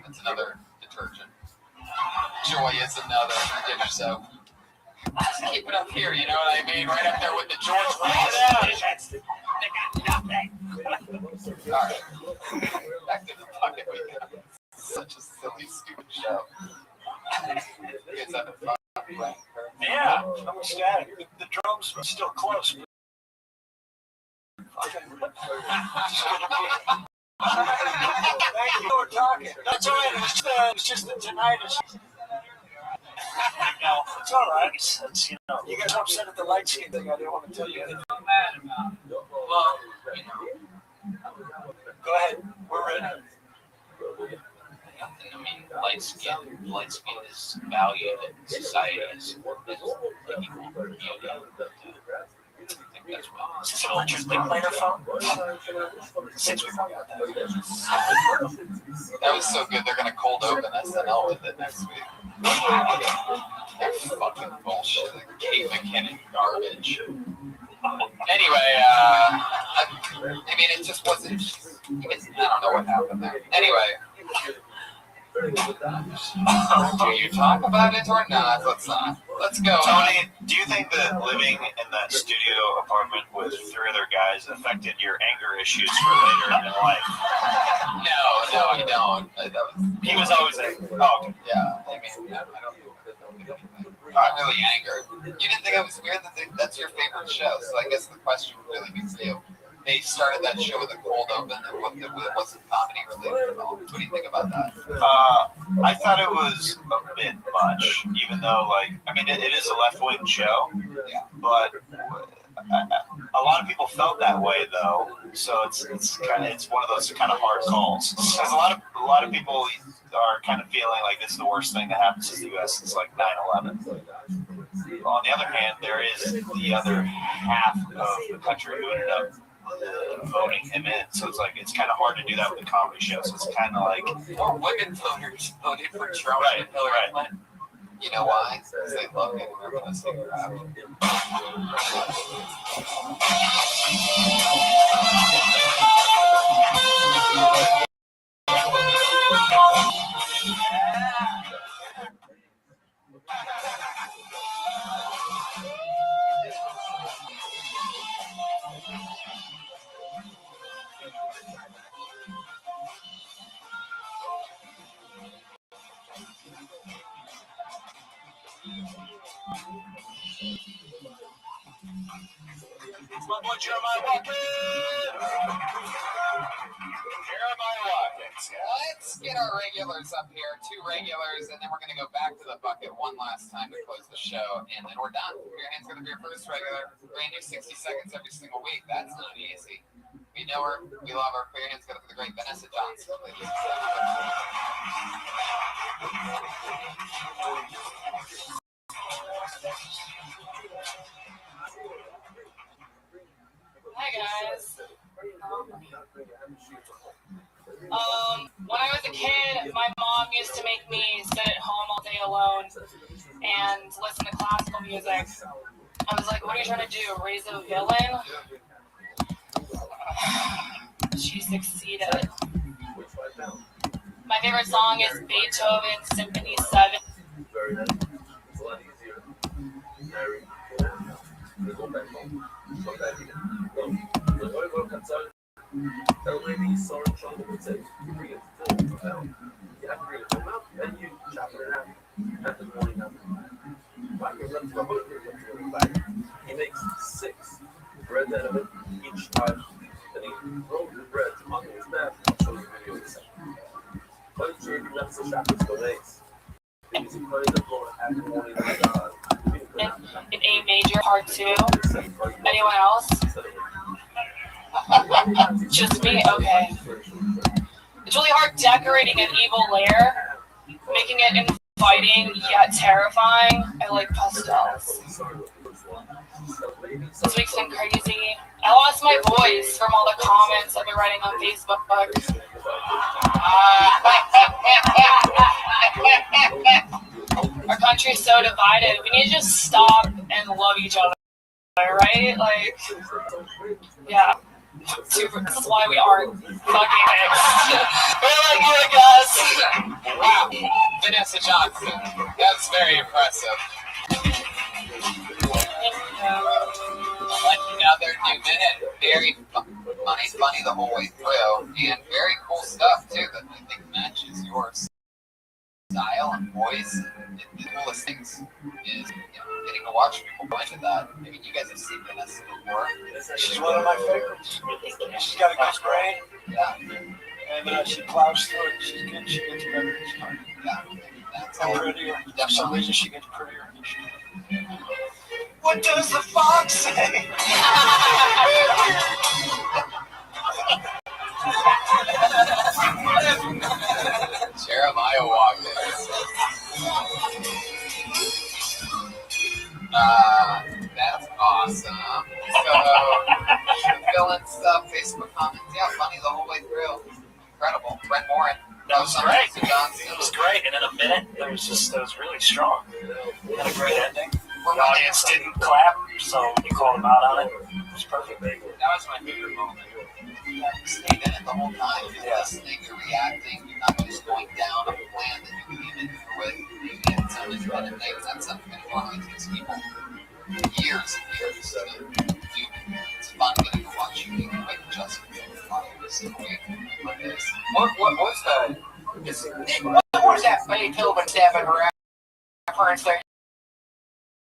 It's another detergent. Joy is another dish soap. Just keep it up here, you know what I mean? Right up there with the George Rothschild. They got nothing. Alright. Back to the bucket we got. Such a silly, stupid show. You guys having fun? Yeah, I'm ecstatic. The drums are still close. Thank you for talking. That's all right. It's just that tonight is. No, it's all right. It's, you guys upset at the light skin thing. I didn't want to tell you anything bad about it. Well, go ahead. We're ready. I mean, light skin is valued in society as equal. I think that's well. Is this a Richard Linklater phone? Since we got that. That was so good, they're going to cold open SNL with it next week. They're fucking bullshit. Kate McKinnon garbage. Anyway, I mean, it just wasn't. I don't know what happened there. Anyway. Do you talk about it or not? Let's not. Let's go. Tony, do you think that living in that studio apartment with 3 other guys affected your anger issues for later in life? No, I don't. He was always angry. Oh, okay. Yeah, I mean, I don't I'm really angered. You didn't think I was weird? That's your favorite show, so I guess the question really means to you. They started that show with a cold open and it wasn't comedy related at all. What do you think about that? I thought it was a bit much, even though, it is a left-wing show, but a lot of people felt that way, though, so it's one of those kind of hard calls. Because a lot of people are kind of feeling like this is the worst thing that happens in the U.S. since, 9/11. On the other hand, there is the other half of the country who ended up voting him in, so it's kind of hard to do that with a comedy show. So it's kind of like women voters voted for Trump and Hillary Clinton. You know why? Because they love him. They're going to sing rap. it's my boy Jeremiah Watkins. Jeremiah Watkins. Let's get our regulars up here. 2 regulars, and then we're going to go back to the bucket one last time to close the show, and then we're done. Put your hands going to be your first regular. Brand new 60 seconds every single week. That's not easy. We know her. We love her. Put your hands together for the great Vanessa Johnson, ladies and gentlemen. Hi guys. When I was a kid, my mom used to make me sit at home all day alone and listen to classical music. I was like, what are you trying to do? Raise a villain? She succeeded. My favorite song is Beethoven's Symphony 7. He makes 6 bread out of it each time, and he rolls the bread onto his map. I'll show you a video in a second. Quando chega, deve ser chato esse começo. In A major, part 2. Anyone else? Just me? Okay. It's really hard decorating an evil lair, making it inviting yet terrifying. I like pastels. This week's been crazy. I lost my voice from all the comments I've been writing on Facebook. Our country's so divided. We need to just stop and love each other, right? Yeah. This is why we aren't fucking it. We're like you, guys. Vanessa Johnson. That's very impressive. Another 2 minute. Very funny the whole way through. And very cool stuff, too, that I think matches your style and voice. And the coolest things is, getting to watch people go into that. I mean, you guys have seen Vanessa before. She's one of my favorites. She's got a good brain. Yeah. And she plows through it. She's good. She gets better each time. Yeah. That's And all. prettier. For some reason, she gets prettier each time. What does the fox say? Jeremiah walked in. That's awesome. So, fill-in stuff, Facebook comments, funny the whole way through. Incredible. Brent Morin. That was great. Johnson. It was great, and in a minute, that was really strong. Had a great ending. Well, The audience didn't clap, so you called them out on it. It was perfect. that was my favorite moment. You stayed in it the whole time. You're listening, you're reacting, you're not just going down a plan that you came in here with. It's an independent thing. That's something that one takes people years and years to do. It's fun getting to watch you make quick adjustments every single week like this. What was that Beethoven 7 reference there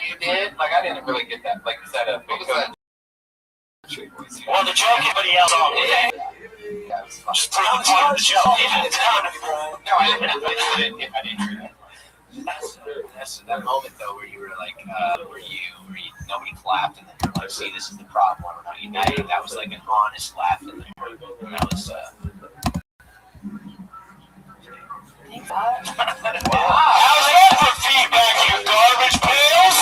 you did? Like, I didn't really get that. Like, you said a Beethoven. Well, the joke everybody else on it. Yeah, it was fun. Just prove the point of the joke. It's comedy. No, I didn't hear that. That's that moment though where you were like, where nobody clapped, and then you're like, see, this is the problem. We're not united. That was like an honest laugh in there. And that was Thanks, God. wow. How's that for feedback, you garbage pails?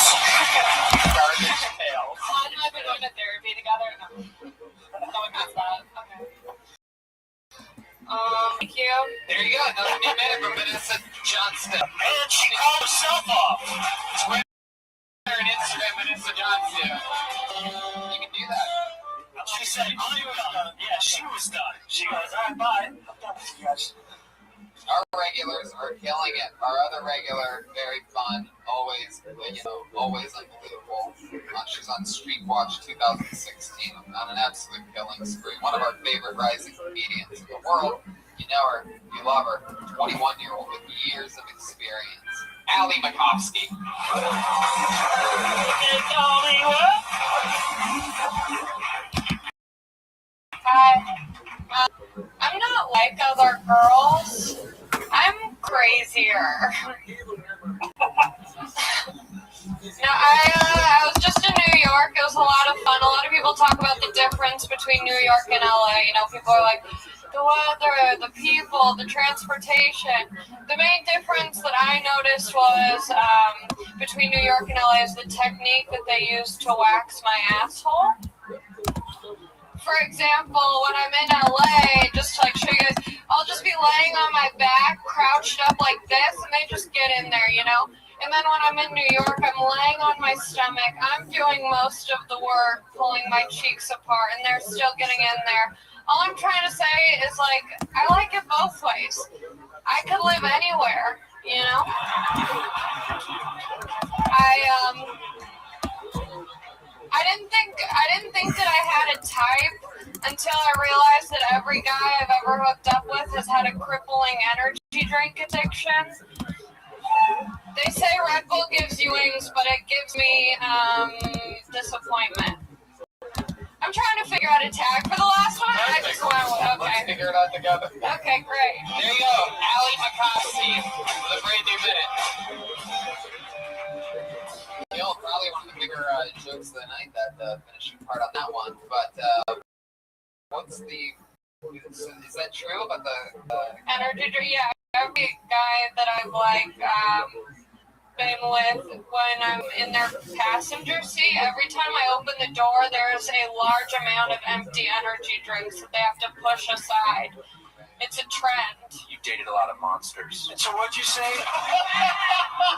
Garbage pails. Todd and I have been going to therapy together. No one has that. Okay. Thank you. There you go. Another new minute from Vanessa Johnson. And she called herself off. Twitter and Instagram, Vanessa Johnson. You can do that. She said, I'm done. Yeah, she was done. She goes, all right, bye. I'm done with you guys. Our regulars are killing it. Our other regular, very fun, always unbelievable. She's on Street Watch 2016 on an absolute killing spree. One of our favorite rising comedians in the world. You know her, you love her. 21-year-old with years of experience. Allie Makovsky. Hi. I'm not like other girls. I'm crazier. No, I was just in New York. It was a lot of fun. A lot of people talk about the difference between New York and LA. You know, people are like, the weather, the people, the transportation. The main difference that I noticed was between New York and LA is the technique that they use to wax my asshole. For example, when I'm in LA, just to show you guys, I'll just be laying on my back, crouched up like this, and they just get in there, you know? And then when I'm in New York, I'm laying on my stomach. I'm doing most of the work, pulling my cheeks apart, and they're still getting in there. All I'm trying to say is, I like it both ways. I could live anywhere, you know? I didn't think that I had a type until I realized that every guy I've ever hooked up with has had a crippling energy drink addiction. They say Red Bull gives you wings, but it gives me disappointment. I'm trying to figure out a tag for the last one. I just went with, okay. Let's figure it out together. Okay, great. There you go. Allie Makovsky with a brand new minute. Probably one of the bigger jokes of the night, that finishing part on that one. But is that true about the energy drink? Yeah, every guy that I've been with, when I'm in their passenger seat, every time I open the door, there's a large amount of empty energy drinks that they have to push aside. It's a trend. You dated a lot of monsters. And so what'd you say?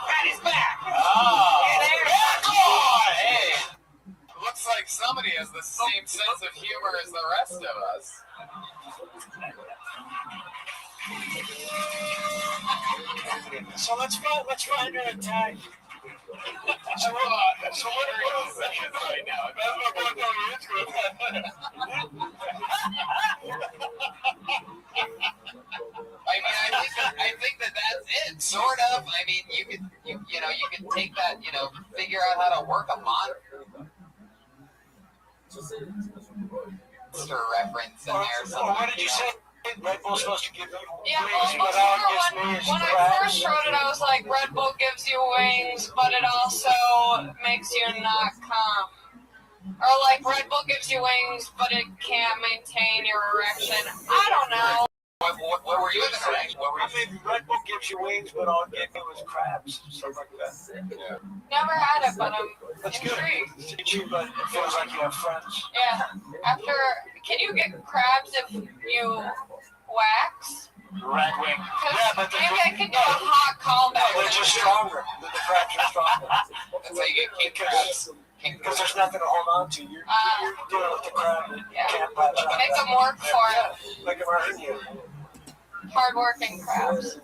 Patty's back! Oh! Hey! Looks like somebody has the same sense of humor as the rest of us. So let's find an attack. So what are you saying right now? I think that's it, sort of. I mean, you could take that, figure out how to work a monster reference in there. What did you say? Red Bull's supposed to give you Yeah, wings, well, but all it gives when me is I crabs. first wrote it, I was like, Red Bull gives you wings, but it also makes you not come. Or like, Red Bull gives you wings, but it can't maintain your erection. I don't know. What were you saying? I mean, Red Bull gives you wings, but all it gave me was crabs. Stuff like that. Yeah. Never had it, but I'm That's good. intrigued. It's cheap, but it feels like you have friends. Yeah. Can you get crabs if you wax? Red wing. Yeah, but Maybe I could do a hot callback. they're just stronger. The crabs are stronger. That's how you get king crabs. Because there's nothing to hold on to. You're dealing with the crab that Yeah. can't latch on. Make them work for it. Like a hurting you. Hardworking crabs.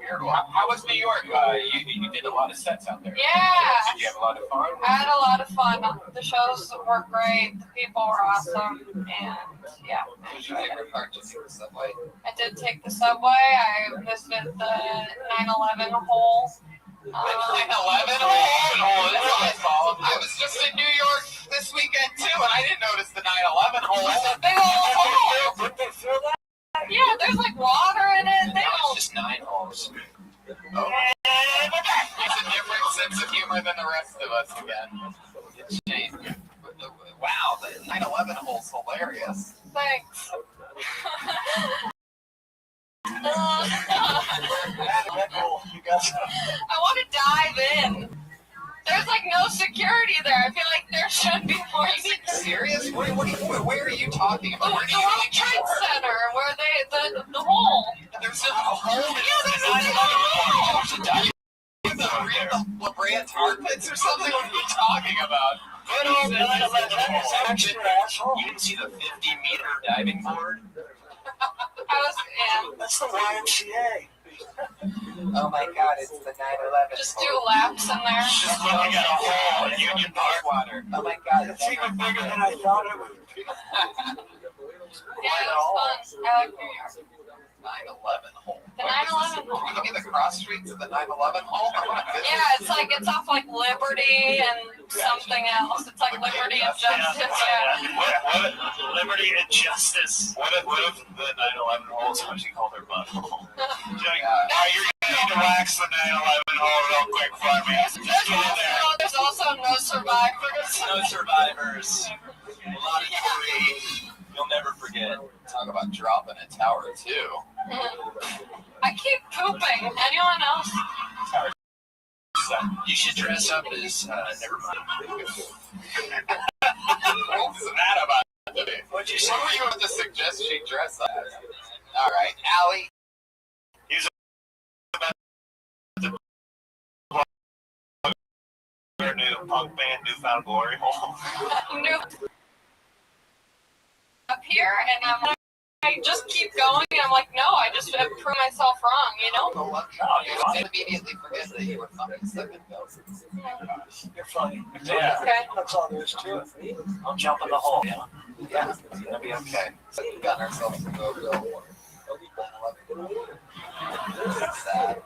How was New York? You did a lot of sets out there. Yeah. Did you have a lot of fun? I had a lot of fun. The shows were great. The people were awesome. And yeah. Did you take your part to take the subway? I did take the subway. I visited the 9/11 hole. The 9/11 hole. That's my fault. I was just in New York this weekend too, and I didn't notice the 9/11 hole. It's a big old hole. Did they feel that? Yeah, there's like water in it. They No, don't. it's just 9 holes. Oh. It's a different sense of humor than the rest of us again. It's a shame. Wow, the 9/11 hole's hilarious. Thanks. Red Bull, you got some. I want to dive in. There's like no security there. I feel like there should be more. Are you serious? Where are you talking about? The Where do you World think you Trade are? Center, where the hole. There's a hole. Yeah, there's a big hole. There's a diving. The La Brea tar pits or something? What are you talking about? Good old 9/11 is extra asshole. You didn't see the 50-meter diving board? That's the YMCA. Oh my God, it's the 9/11. Just do laps in there. Just looking at a hole in Union Park water. Oh my God, It's even bigger than I thought it would be. Yeah, it was fun. I like New York. 9/11 hole. The 9/11 hole. Can you give me the cross streets of the 9/11 hole? I want to visit. Yeah, it's off like Liberty and something else. It's like Liberty and Justice. Yeah. What? Liberty and justice. What if the 9/11 hole is what you call their butthole? You're going to wax the 9/11 hole real quick for me. Just get in there. There's also no survivors. No survivors. A lot of debris. You'll never forget. Talk about dropping a tower too. I keep pooping. Anyone else? You should dress up as. Never mind. What's that about today? What'd you say? What were you about to suggest she dress up as? All right, Allie. He's their new punk band, Newfound Glory hole. Up here, and I just keep going, and I'm like, no, I just prove myself wrong, you know? You immediately forget that you were fucking second belt. You're funny. Yeah. Okay. That's all there is to it. I'll jump in the hole. Yeah, it's gonna be okay. So we got ourselves to go real. Sad.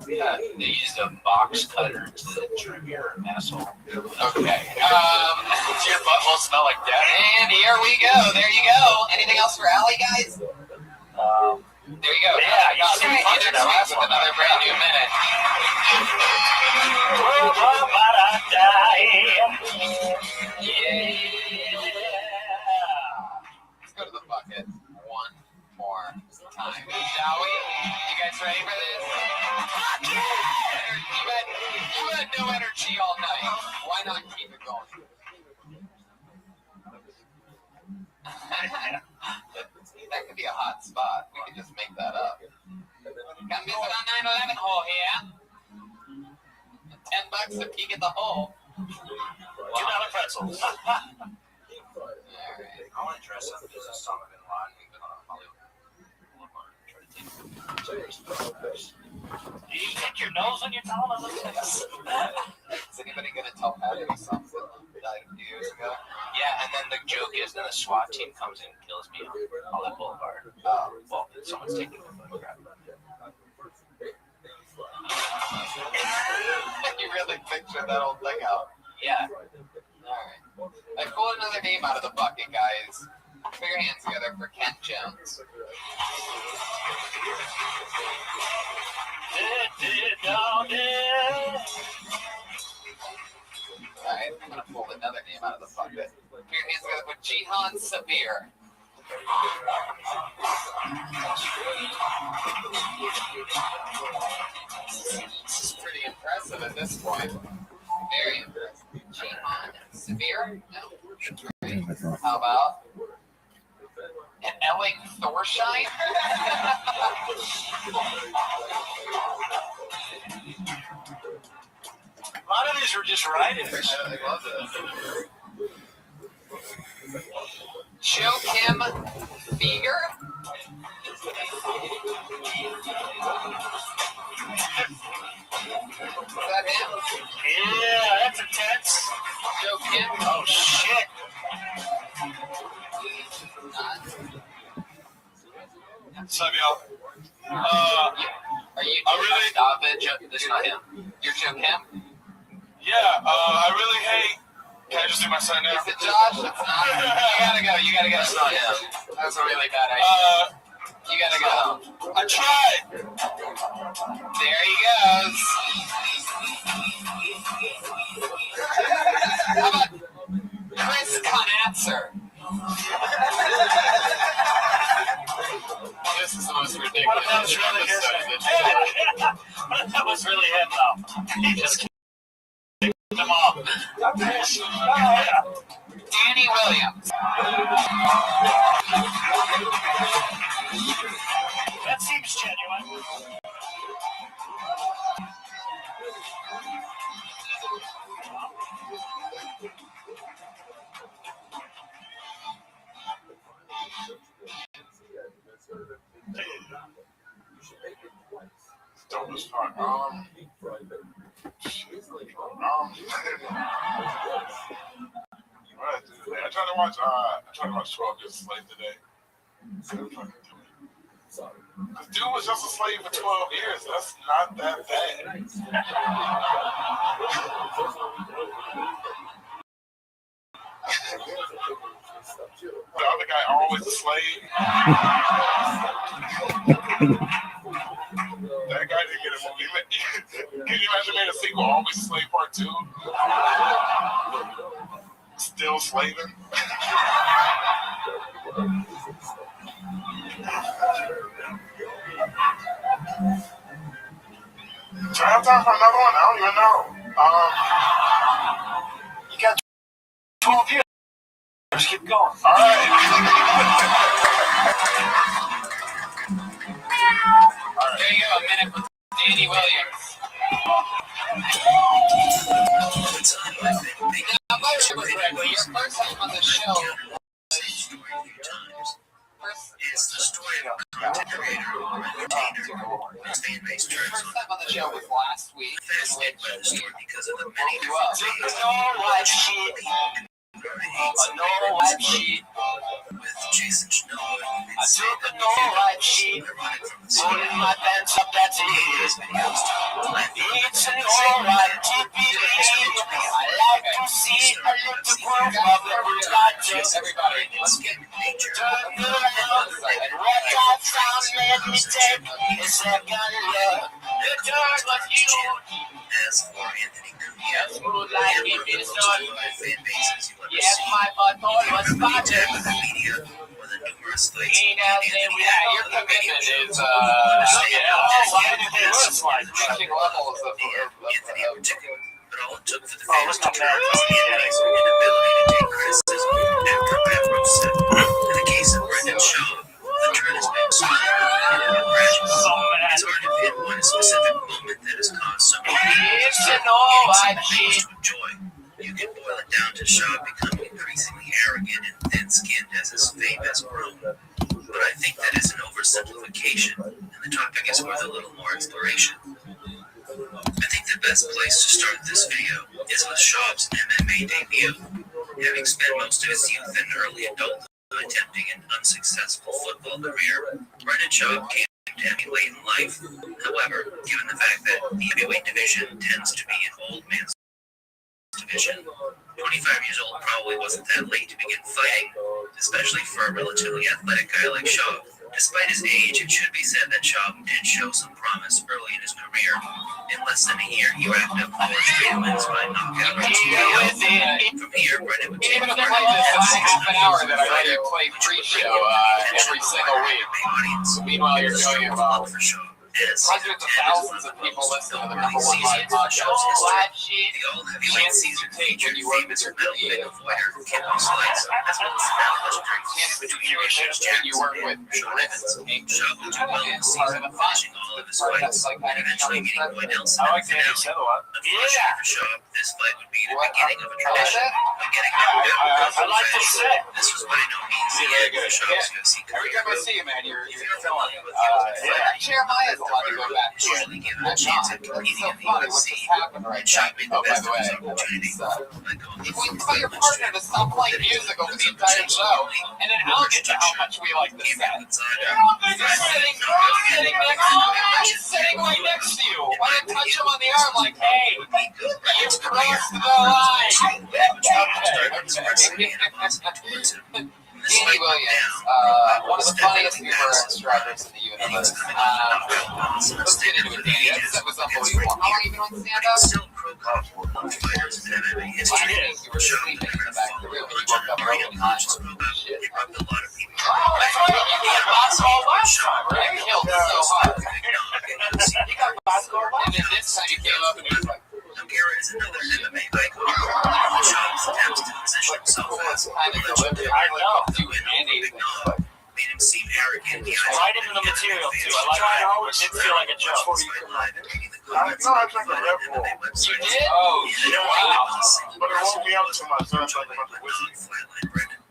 Yeah, they used a box cutter to trim your asshole. Okay. Does your butthole smell like that? And here we go. There you go. Anything else for Allie, guys? There you go. Yeah, you Got see some punch in that last with one. another brand new minute. Yeah. Let's go to the bucket one more time, shall we? You guys ready for this? You had no energy all night. Why not keep it going? That could be a hot spot. We could just make that up. Come visit on 9/11 hole here. $10 to peek at the hole. $2 pretzels. All right. I want to dress up as Osama bin Laden. We've been on Hollywood Boulevard. Try to take pictures. Do you think you're knows when you're telling us this. Is anybody gonna tell Patty something that died a few years ago? Yeah, and then the joke is then the SWAT team comes in and kills me on that boulevard. Well, someone's taking the photograph. You really pictured that whole thing out. Yeah. Alright. I pulled another name out of the bucket, guys. Put your hands together for Ken Jones. Alright, I'm gonna pull another name out of the bucket. Put your hands together for Jihan Sabir. This is pretty impressive at this point. Very impressive. Jihan Sabir? No. How about an Elling Thorshine? A lot of these were just writers. I love it. Joachim Fieger? Is that him? Yeah, that's intense. Joachim? Oh, shit. What's up, y'all? Are you David? This is not him. You're Joachim? Yeah, I really hate. Can I just do my sign now? Is it Josh? It's not. You gotta go. It's not him. That's a really bad idea. You gotta go. I tried. There he goes. How about Chris Conatzer? This is the most ridiculous. What if that was really his? What if that was really him, though? He just kicked him off. Danny Williams. That seems genuine. Dopest part. Right, dude. I tried to watch 12 Years a Slave today. The dude was just a slave for 12 years. That's not that bad. The other guy always a slave. That guy didn't get a movie. Can you imagine made a sequel, Always a Slave Part 2? Still slaving? Do I have time for another one? I don't even know. You got 12 years. Just keep going. All right. There you go. A minute with Danny Williams. Now, if I remember correctly, your first time on the show. It's the story of a content creator or entertainer whose fan base turns First on time on the show was last week. fascinated by the story because of the many You up. different ways No white sheet. No white sheet. with Jason Snow and I took a no white sheet. ironic from the Pulling scene. my pants up, that's it. Videos to live It's an alright TPD. I like to see a little proof of every conscious. Everybody, let's get nature. Turn around and what that sound made me take a second look. The turn was huge. As for Anthony Cumia, Smooth like it is done. by fan bases you ever Yes, seen. my butthole was From the spotted. tech media or the numerous fights Ain't as they Anthony yeah, had your on the radio commitment show. is, Why did they do this like reaching levels of Anthony in particular, but all it took for the Oh, fans let's to not turn matter. was Anthony's inability to take criticism after Pat Rose said. In the case of Brendan Shaw, the turn has been smooth and gradual. so mad? It's hard to pinpoint a specific moment that has caused so many people It's to an stop all and white some sheet. to enjoy. You can boil it down to Shaw becoming increasingly arrogant and thin-skinned as his fame has grown. But I think that is an oversimplification, and the topic is worth a little more exploration. best place to start this video is with Schaub's MMA debut. Having spent most of his youth and early adulthood attempting an unsuccessful football career, Brendan Schaub came to MMA late in life. However, given the fact that the heavyweight division tends to be an old man's division, 25 years old probably wasn't that late to begin fighting, especially for a relatively athletic guy like Schaub. Despite his age, it should be said that Schaub did show some promise early in his career. In less than a year, he racked up 4 straight wins by knockout and TKO. From here, Brendan would take Even if part I in play this the half an hour that I already play pre-show every single week. Meanwhile, you're doing it well. for Schaub. Hundreds of thousands of people listen to the number one live podcast. The all-heavyweight season featured famous middleweight avoider Kim Slice, as well as legendary between Richards When you work with Schaub would do well in the season, finishing all of his fights, and eventually meeting Roy Nelson in the finale. Unfortunately for Schaub, this fight would be the beginning of a tradition. I like this set. This was by no means the end of Schaub's UFC every career. time I see you, man, you're feeling it. Jeremiah's allowed to go back to it. Usually given a chance at competing So in the funny what UFC, just happened right Schaub now. made the Oh, by best the of way, his opportunity by going if for we tell your partner to stop playing music over the entire show, and then I'll get to how much we like this set. You're sitting right next to you. Why not touch him on the arm like, hey, you've crossed the line. Danny Williams, one of the funniest humorous drivers in the universe. Let's get into it, Danny. That was unbelievable. How long have you been on stand-up? Still pro golf fighters in MMA history. I think you were sleeping in the back of the room and you woke up early and shit. It rubbed a lot of people. That's right. You got basketball last time, right? Killed so hard. You got basketball last time. And then this time you came up and you was like, Nogueira is another MMA icon. Schaub's attempts to position himself as a legendary made him seem arrogant. Right into the material too. I like it. It did feel like a joke. you did? Oh, shit. Wow. But it won't be up too much. So it's like a bunch of whiskey.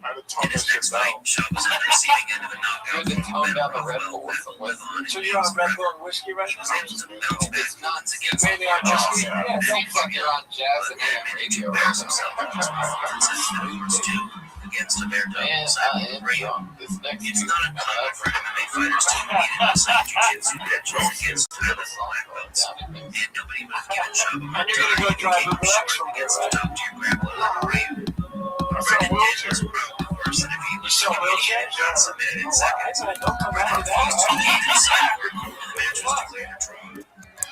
I had to tone In his that next shit down. fight, Schaub was on the receiving end of a knockout. Good to tone down the Red Bull with some With whiskey. on So you're on Red Bull and whiskey right He was now? able to bounce back It's not against Maybe on whiskey. Yeah, it seems like you're on jazz and AM radio. backs himself in his performances in the first 2 against Alberto Man, I Simon am Rey. drunk. This next It's dude, not uncommon for MMA fighters to compete in inside jiu-jitsu matches against other black belts, and nobody would have given Schaub a hard And you're time gonna go drive a black against a top-tier grappler like Rey. Brendan did was probably worse than if he was still wheelchair? got submitted in seconds. Don't come out of that. The match was declared a draw.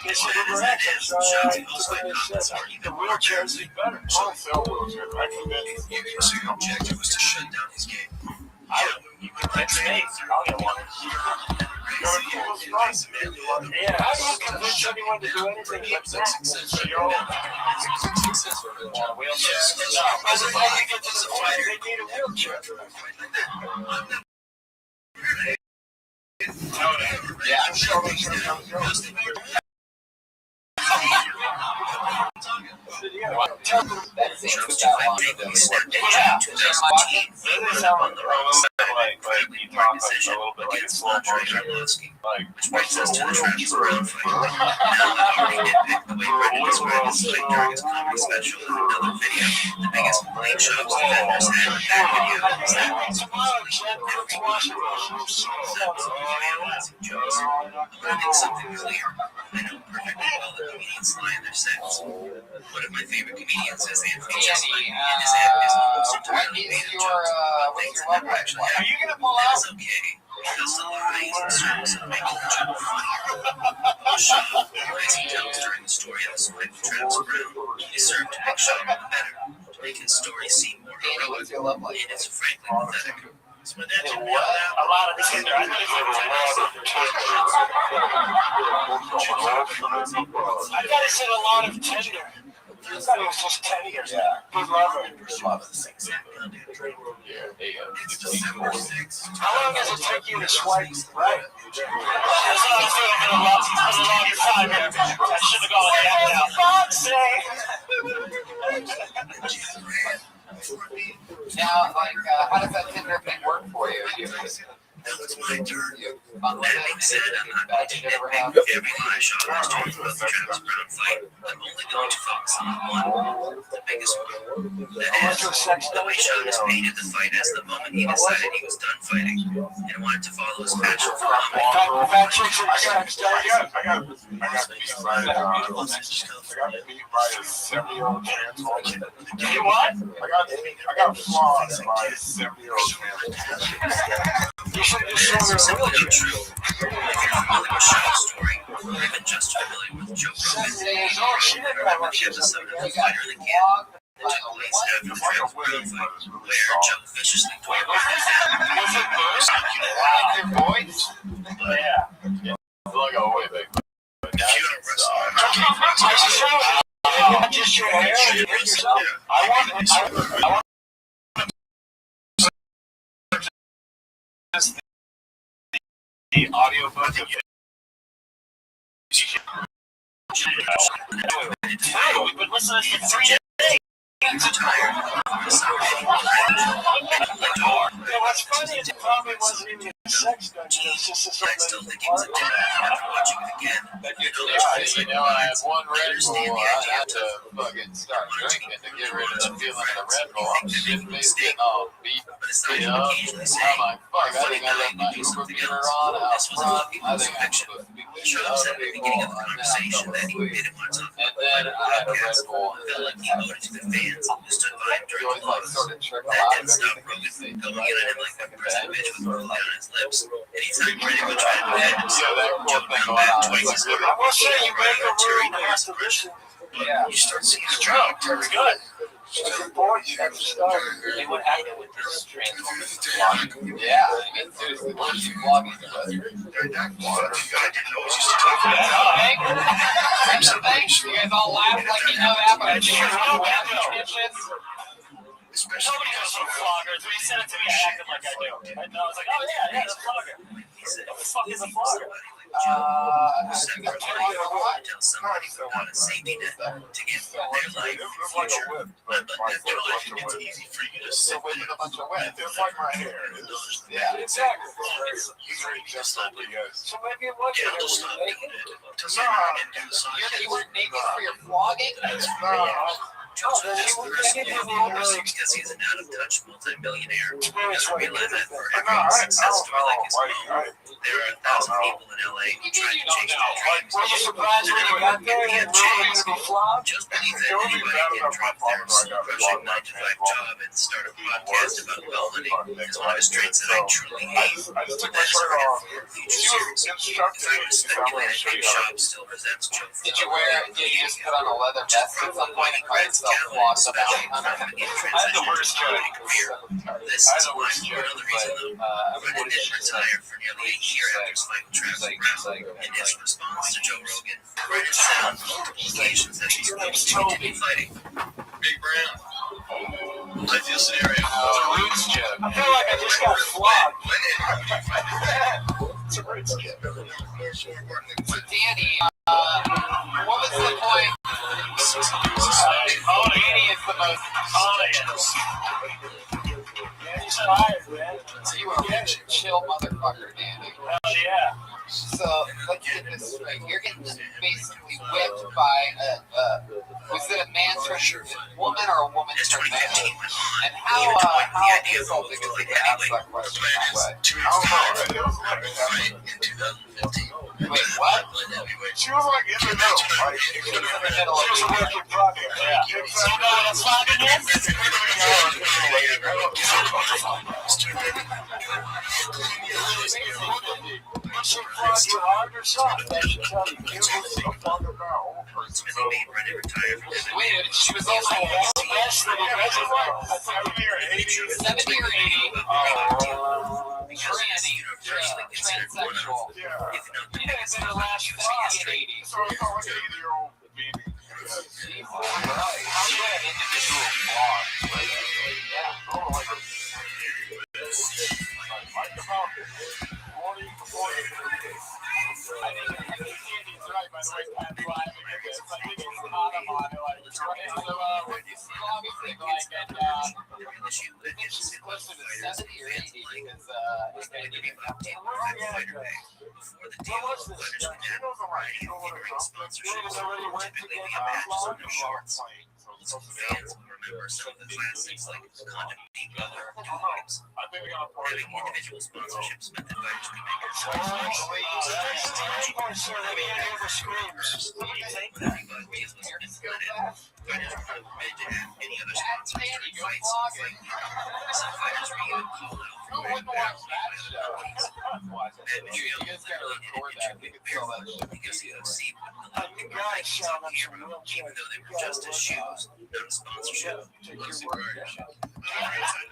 It's a Uber X. The wheelchairs is better. I don't sell wheelchairs. I convinced. So your objective was to shut down his game. You convince me. I'll get one. Yeah, how do you convince anyone to do anything but that? Yo, Wheelchairs? No, by the time you get to the point, they need a wheelchair. Yeah. That seems that long ago. Yeah. 2014. Like you talk like a little bit like slow motion. Like Which brings us to the Travis Brown fight. Now, already nitpicked the way Brendan described his fight during his comedy special in another video. The biggest complaint Schaub's defenders had in that video is that analyzing jokes. I want to make something clear. I know perfectly well that comedians lie in their sets. One of my favorite comedians is Anthony Jeselnik, and his act is almost entirely made of jokes about things that never actually happened. Are you gonna pull That out? is okay. Because the lie is in service of making the joke funnier. Schaub, as he tells during the story of his fight with Travis Brown, is served to make Schaub look better, to make his story seem more heroic, and it's frankly pathetic. A lot of Tinder. I think I gotta say a lot of Tinder. I thought it was just 10 years. Yeah. Good lover. Love the same thing. Yeah, there you go. It's December 6th. How long does it take you to swipe right? That's what I was doing for the longest time here. I should have gone like that now. Now, like, how does that Tinder thing work for you? Now it's my turn. You That being said, I'm not bad going to shit ever nitpick happen? every lie Schaub has told about the Travis Brown fight. I'm only won. The biggest one. That is, the way Chavez painted the fight as the moment he decided he was done fighting and wanted to follow his passion for comedy. I got beat by a 7-year-old trans woman. You what? I got flogged by a 7-year-old trans woman. You should just show It's her a simply wheelchair. untrue. If you're familiar with Chavez' story, or even just familiar with Joe Rogan, She didn't have remember her the episode of The Fighter in the Can that took place after the trans woman fight, where Joe viciously tore off his Like your voice? Yeah. Like, oh, wait, wait. If you're a wrestler, Just your hair and you hit yourself. I want The audio book. we've been listening to this for 3 days. retired. What's funny is it probably wasn't even a sex dungeon. It was just a I still think it was a good after watching it again. You know, I had one Red Bull. I had to fucking start drinking to get rid of the feeling of the Red Bull. I'm shit faced getting all beat But aside me from up. occasionally I'm saying, like, fuck, I funny think I left guy my to do Uber something meter else, on out this was front. all I people's think I'm affection. supposed to be Show picking up up at the people. beginning of the And then I conversation fell that he asleep. didn't want to talk And about then the I had a Red podcast. Bull. Felt like he owed it to the fans who stood by him He during always the like loss. sort of trickle That out didn't of stop everything. Rogan from going at him like a prison bitch with roll down his lips. Anytime Brandon would try to defend himself, Joe would come back twice as hard. I will say you make a Terry rule Norris after this. Yeah. You start seeing a Joe, drop. it's good. Good point. You got to start. Hey, what happened with this trans woman? Yeah, I mean, seriously, what is she vlogging about? Thanks. You guys all laugh like you know that, but I just bitches. Nobody knows what a flogger is. When he said it to me, I acted like I do. I was like, oh yeah, the flogger. What the fuck is a flogger? Tell somebody without a safety net to get their life future. But It's easy for you to sit With a bunch of wet. It's like my hair. Yeah. Exactly. Just like you guys. So maybe it was yeah, you. just stop doing it. Doesn't No. matter into the side. You weren't naked for your vlogging? Joe's because he's an out-of-touch multi-millionaire. He doesn't realize that for every success story like his own, there are 1,000 people in LA who try to chase their dreams. Were you surprised when you got there and you were flop? Just believe that anybody can drop their soul-crushing 9-to-5 job and start a podcast about well hunting is one of his traits that I truly hate. I just took my That's shirt right off. for a future series. If I were to speculate, I think Shop still presents Joe Did you just put on a leather vest at some point and call yourself Floss the Bounty Hunter? This is a line for another reason, though. Brendan didn't retire for nearly a year after his fight with Travis Brown. In his response to Joe Rogan, Brendan said on multiple occasions that he's supposed to continue fighting. Big Brown. Ideal scenario. It's a roots joke. I feel like I just got flogged. It's a great skit. So Danny, what was the point? Danny is the most. He's tired, man. So you were a chill motherfucker, Danny. Hell yeah. So let's get this straight. You're getting basically whipped by was it a man turned woman or a woman As turned man? 2015 went on, And he how intertwined the idea of insulting is moving it to to ask heavyweight that question that way? 2 years fight in 2015. Wait, what? She was like in the middle. Like, She was in the middle She was a of work in progress. Yeah. You know what a flogging is? She flogged you hard or soft? That should tell you. it was a fuck about old person. Ultimately made Brendan retire from WWE. Wait, she was also Best that it was. I thought we were 80s. 70 or 80. Because it's universally considered one of, Yeah. if not the You biggest didn't last UFC long. history. So it's not like an 80-year-old meeting. Jesus Christ. How do you have individual flaws? Oh, like a... Like about 40 before you... I think Andy's right, by the way, Pat. She's closer to 70 or 80 because before the deal, fighters would have in-ring sponsorships, typically via patches on their shorts. Fans will remember some of the classics like Condom Deep Brother, Times. Having individual sponsorships meant that fighters could make it when everybody deals was implemented. Fighters were not permitted to have any other sponsors during fights. Some fighters were even called out for wearing barrels made by other companies. Matt Mitrione literally did an interview barefoot because the UFC wouldn't allow him to wear Nikes on camera, even though they were just his shoes, not a sponsorship. Close partnership.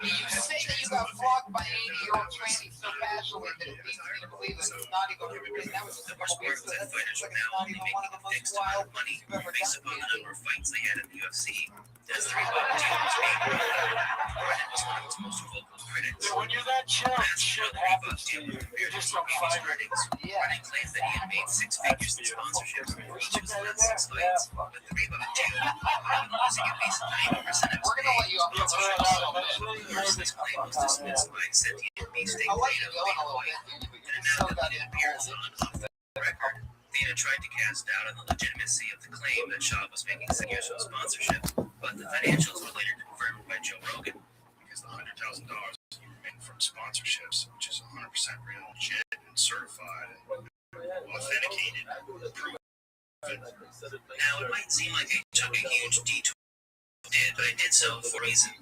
You say that you got flogged by 80-year-old tranny so passionately that it leads me to believe that it's not even that was The worst part was that fighters were now only making a fixed amount of money based upon the number of fights they had in the UFC. As the $3 deal was being rolled out, Brennan was one of its most vocal critics. When you're that chill, shit happens to you. You just don't find it. Brennan claims that he had made six figures in sponsorships before each of his last 6 fights, but the $3 deal had been losing at least 90% of his We're gonna let you off the First, this claim was dismissed by sentient beefsteak Dana Dana White, and announced that the appearance on Off the Record. Dana tried to cast doubt on the legitimacy of the claim that Shaw was making figures from sponsorship, but the financials were later confirmed by Joe Rogan. Because the $100,000 you make from sponsorships, which is 100% real, legit, and certified, and authenticated, proven. Now, it might seem like I took a huge detour, but I did so for a reason.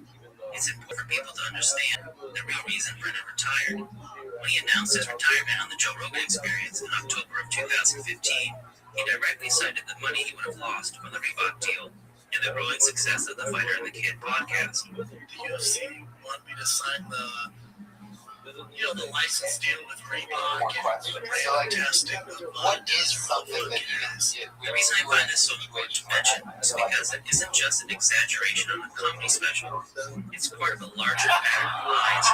It's important for people to understand the real reason Brennan retired. When he announced his retirement on the Joe Rogan Experience in October of 2015, he directly cited the money he would have lost from the Reebok deal and the growing success of the Fighter and the Kid podcast. The UFC wanted me to sign the license deal with Reebok and the testing. What is something that The reason I find this so important to mention is because it isn't just an exaggeration on a comedy special. It's part of a larger pattern of lies.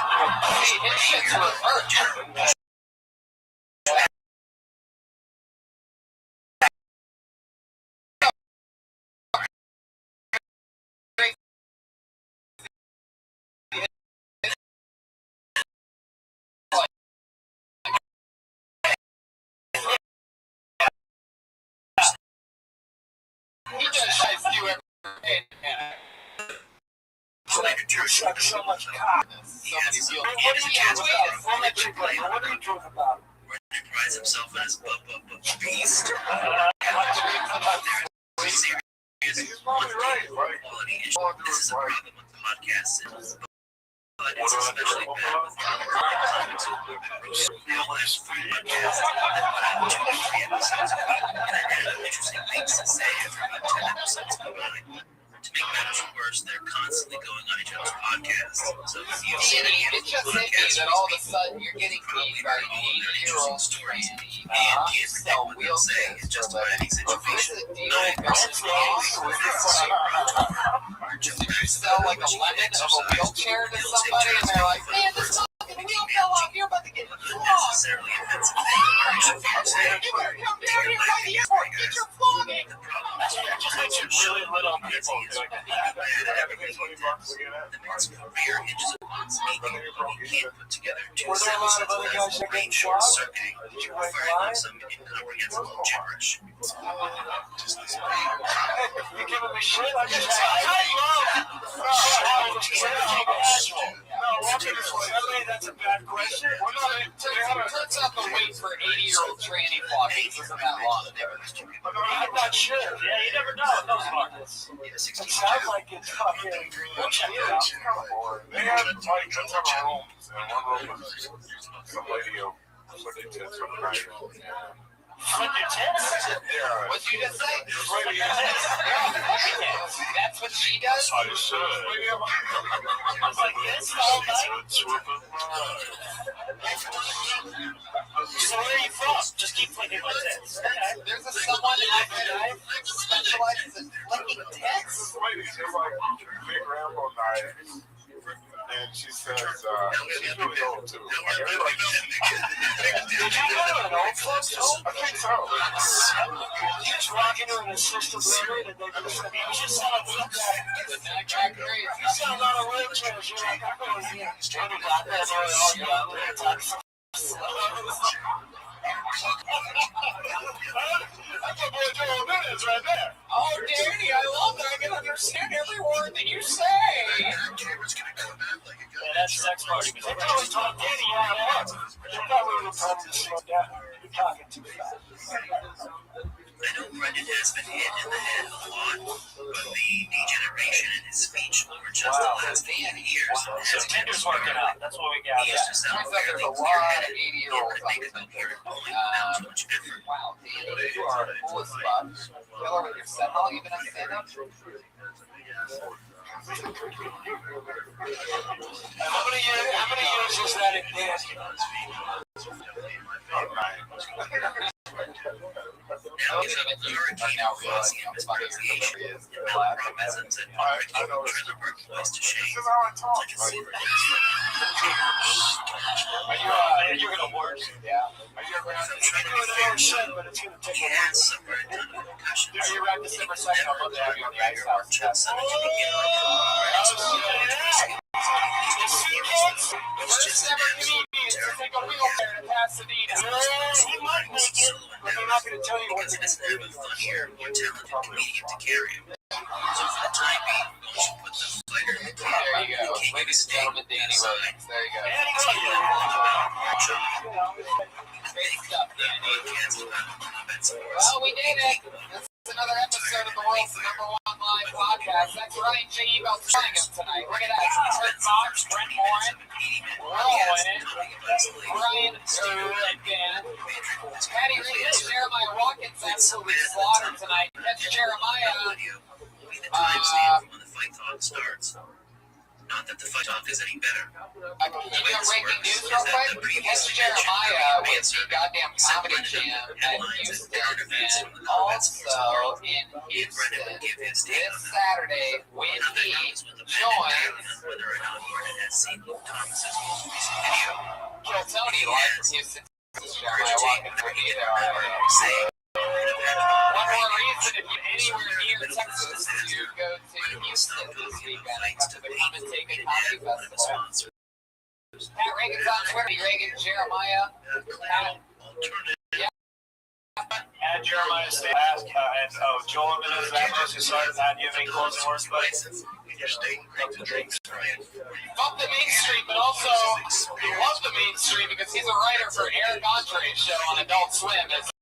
So much cock. Brennan prides himself on his beast. Serious quality issue. This is a problem with podcasts, but it's especially bad with now has 3 podcasts that put out 2 to 3 episodes, and I ran out of interesting things to say after about 10 episodes combined. To make matters worse, they're constantly going on each other's podcasts. So if you see any it just hit me that all of a sudden you're getting paid by an 80-year-old stories tranny and can't predict what they'll say in just about any situation. Did you sell like a lemon of a wheelchair to somebody and they're like, man, this fucking wheel fell off, you're about to get flogged. Necessarily offensive thing. You better come down here by the airport, get your flogging. The problem is Just makes it really little people. the man's career hinges upon speaking. He can't put together 2 sentences without brain short circuiting or firing off some incomprehensible gibberish. You're giving me shit? I just that's a bad question. Turns out the wait for 80-year-old tranny flogging isn't that long. I'm not sure. Yeah, you never know in those markets. It sounds like it's fucking. We'll check it out. They have like a ton of rooms, and one room is some lady flicking tits from the right. Flicking tits? What'd you just say? Lady That's what she does? I should. Like this all night? So where are you from? Just keep flicking my tits. There's a someone that specializes in flicking tits? Ladies, they're like big Rambo knives. They and she says, she's really old too. Like, they're like, did you go to an old folks home? I think so. You just walk into an assisted living and they just, you just sound like that. You sound out of wheelchairs. You're like, I'm going to get Johnny got that all you got. That's what boy Joel is right there. Oh, Danny, I love that. I can understand every word that you say. Yeah, that's sex party. They probably taught Danny how to act. They probably would have told him to slow down. You're talking too fast. I know Brendan has been hit in the head a lot, but the degeneration in his speech over just the last 8 years So Tinder's working out. That's what we got. He used to sound Turns out fairly there's a lot of clear-headed, 80-year-olds able to on make this a country. coherent point without too much effort. Wow, Danny, you are cool as fuck. Killer with your set. How long you been on stand-up? How many years is that in dance? Now given the hurricane of fuzzy and mispronunciation and malapropisms and unpredictable trailer park voice to shame, This is how I talk. I can see that Are you gonna work? Yeah. Are you around? I'm trying to be fair, But it's gonna take he a has suffered a ton of concussions. Are you around December 2nd? I'd love to have you on the ice house. Just so that you can get First ever comedian to take a wheelchair to Pasadena. He might make it, but they're not gonna tell you what because to it doesn't have a funnier, more talented comedian to carry him. So for the time being, we should put the fighter in the There you go. Ladies and gentlemen, Danny Williams. There you go. Great stuff, Danny. Well, we did it. This is another episode of the world's #1 live podcast. That's Ryan J. Ebel telling him tonight. Look at that. Kurt Fox, Brent Morin. We're all in it. Brian again. Patty Reed and Jeremiah Watkins absolutely slaughtered tonight. Catch Jeremiah. The timestamp when the fight talk starts. Not that the fight talk is any better. Can you do breaking news real quick? Catch Jeremiah with the goddamn comedy jam at Houston, and also in Houston this Saturday when he joins whether or not Gordon has seen Luke Thomas's most recent video. Kill Tony live from Houston. Jeremiah Watkins will be there on Saying one more reason, if you're anywhere near Texas, to go to Houston this weekend and come to the Come and Take It Comedy Festival. Pat Reagan's on Twitter. Reagan Jeremiah. And Jeremiah stay last, and Joel and his members who started that. Do you have any closing words, buddy? Fuck the mainstream, but also love the mainstream because he's a writer for Eric Andre's show on Adult Swim. It's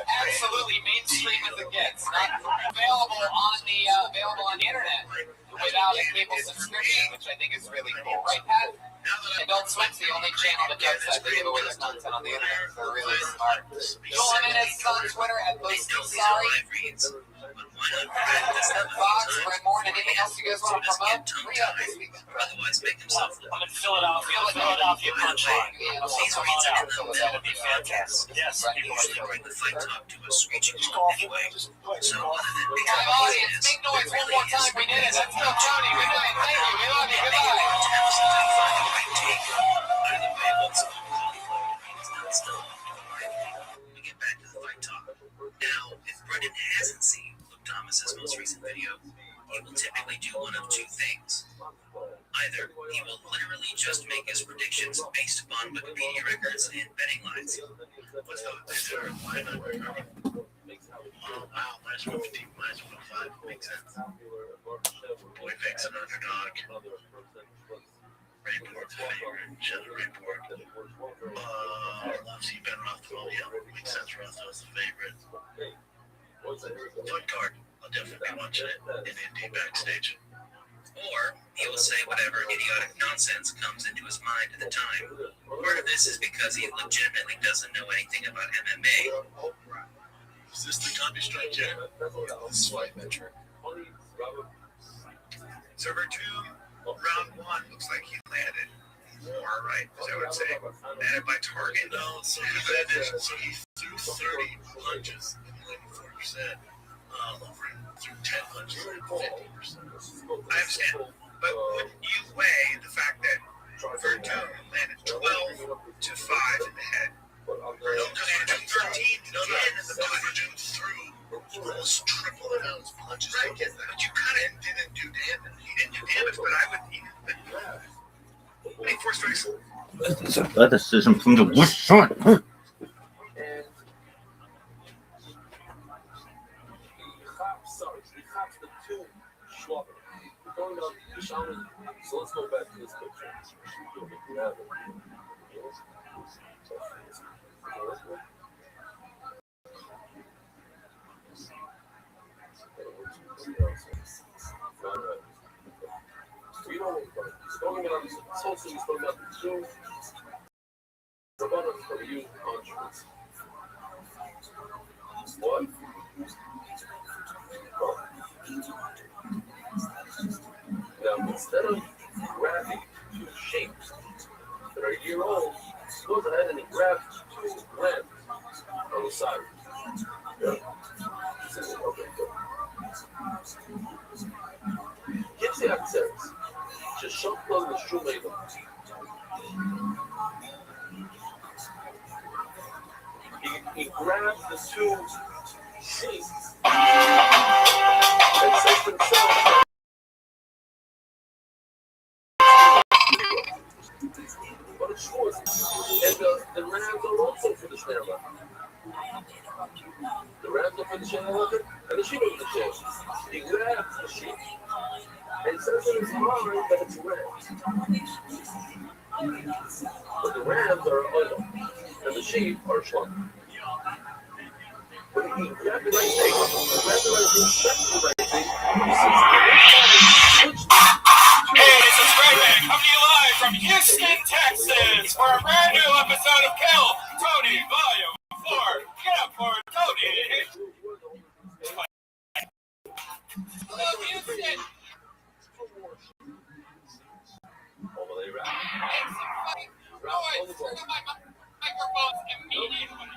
absolutely mainstream as it gets. Not available on the internet without a cable subscription, which I think is really cool, right, Pat? Adult Swim's the only channel that does that. They give away their content on the internet. They're really smart. Joel Jimenez is on Twitter at Sorry. Fox, Brent Morin, anything else you guys want to promote? This weekend. Otherwise, make himself look I'm in Philadelphia Punchline. I'll see some out. That'd be fantastic. Yes, people usually bring the fight talk to a screeching just halt golf anyway. Play So golf. other than Hi, audience. Make noise one more time. We did it. Let's go, Tony. Good night. Thank you. We love you. Goodbye. Either way, what's on cauliflower is not still alive. We get back to the fight talk. Now, if Brendan hasn't seen Luke Thomas's most recent video, he will typically do one of two things. Either he will literally just make his predictions based upon Wikipedia records and betting lines. What's the wow, minus 115, minus 105 makes sense. Boy Vic's an underdog. Rayport's a favorite. Cheddar Rayport. Loves you better off the Roll. Yeah, makes sense. Roscoe's the favorite. Foot card. I'll definitely be watching it in Indy backstage. Or he will say whatever idiotic nonsense comes into his mind at the time. Part of this is because he legitimately doesn't know anything about MMA. Is this the comedy strike yet? This is Fight Metric. Server 2, round 1 looks like he landed more, right? So I would say landed by target. No, so he threw 30 punches and landed 40%. Threw 10 punches and 50%. I understand. But would you weigh the fact that Verdun landed 12 to 5 in the head? Landed 13 in the butt. Verdun threw almost triple the amount of punches. Right, but you kind of didn't do damage. He didn't do damage, but I would. Hey, four strikes. that decision from the Wishon. And he cops the two Schwaber. Going up the shaman. So let's go back to this picture. You have it. You know, he's talking about this. Also, he's talking about the two. The one for you punches. What? Oh. Now, instead of grabbing two shapes that are a year old, he goes ahead and he grabs two rams on the side. Yeah. Okay, good. Gives the accents. Just shove them the shoemaker. He grabs the two sheets and says to himself, but it's short. And the rams are also for the snare level. The rams are for the snare level, and the sheep are for the snare. He grabs the sheep and says in his mind that it's rams. But the rams are oil, and the sheep are shlunk. When he grabbed the right thing, checked the right thing, Hey, this is Rayman coming to you live from Houston, Texas for a brand new episode of Kill Tony Volume 4. Get up for Tony. Hello, Houston. Noise, turn on my microphones immediately.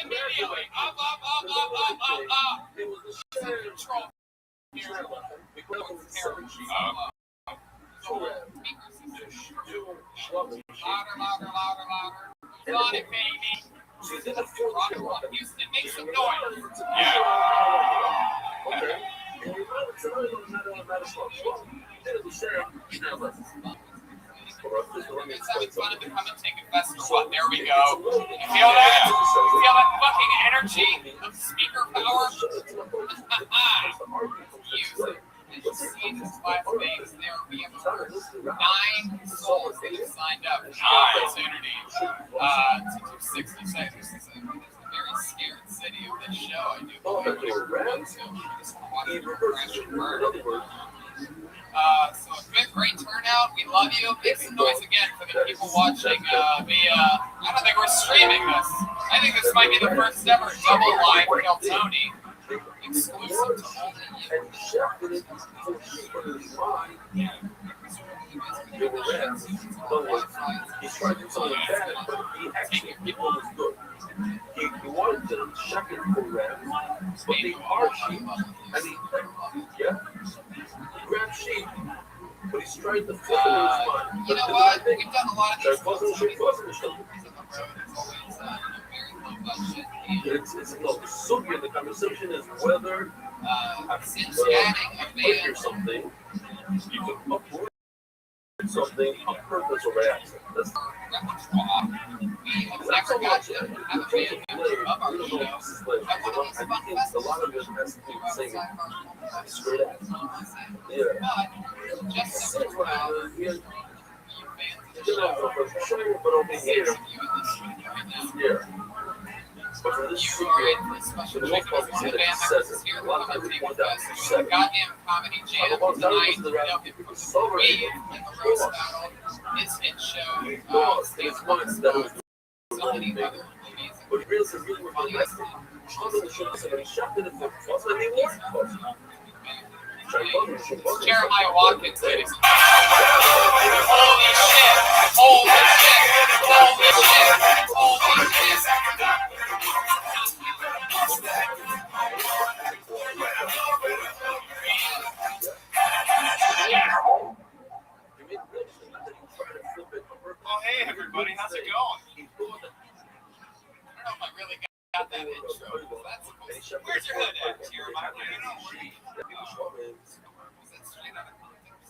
Immediately. Up. Control. Louder. Got it, baby. Houston, make some noise. Yeah. Okay. It's having fun to come and take a festival. There we go. You feel that? Feel that fucking energy of speaker power? Use it. As you see these 5 things, we have over 9 souls that have signed up. 9 opportunity to do 60 seconds. It's a very scared city of this show. I do believe we're going to just watch it crash and burn. So it's been a great turnout. We love you. Make some noise again for the people watching via. I don't think we're streaming this. I think this might be the first ever double live Kill Tony, exclusive to only you. He's trying to do something bad, but he actually was good. He wanted to check it for rams, but they are sheep, and he grabs sheep, but he's trying to flip it in his mind. You know what? We've done a lot of these. It's no, the sugi in the conversation is whether Since adding a or band, something, you can uproot something on purpose or by accident. That's repertoire, we have never got to have a band member of our show. I think a lot of it has to do with singing straight out. Yeah. But just so we're well, you fans of the show, But over here, you in the studio right now. yeah. But for this You studio, are in for a special for the treat. most part, One of the it's band seven. members is here. A We're lot of going to times we take want with that us. to It's a seven. goddamn comedy jam But about tonight. times You the know, rap- from the Sober. Reed and the Roast Battle, his hit show, It's once that was so many other movies. but really, it's really what the rest of the show is like. He shot it if it wasn't any work. It's Jeremiah Watkins, ladies and gentlemen. Holy shit! Holy shit! Holy shit! Holy shit!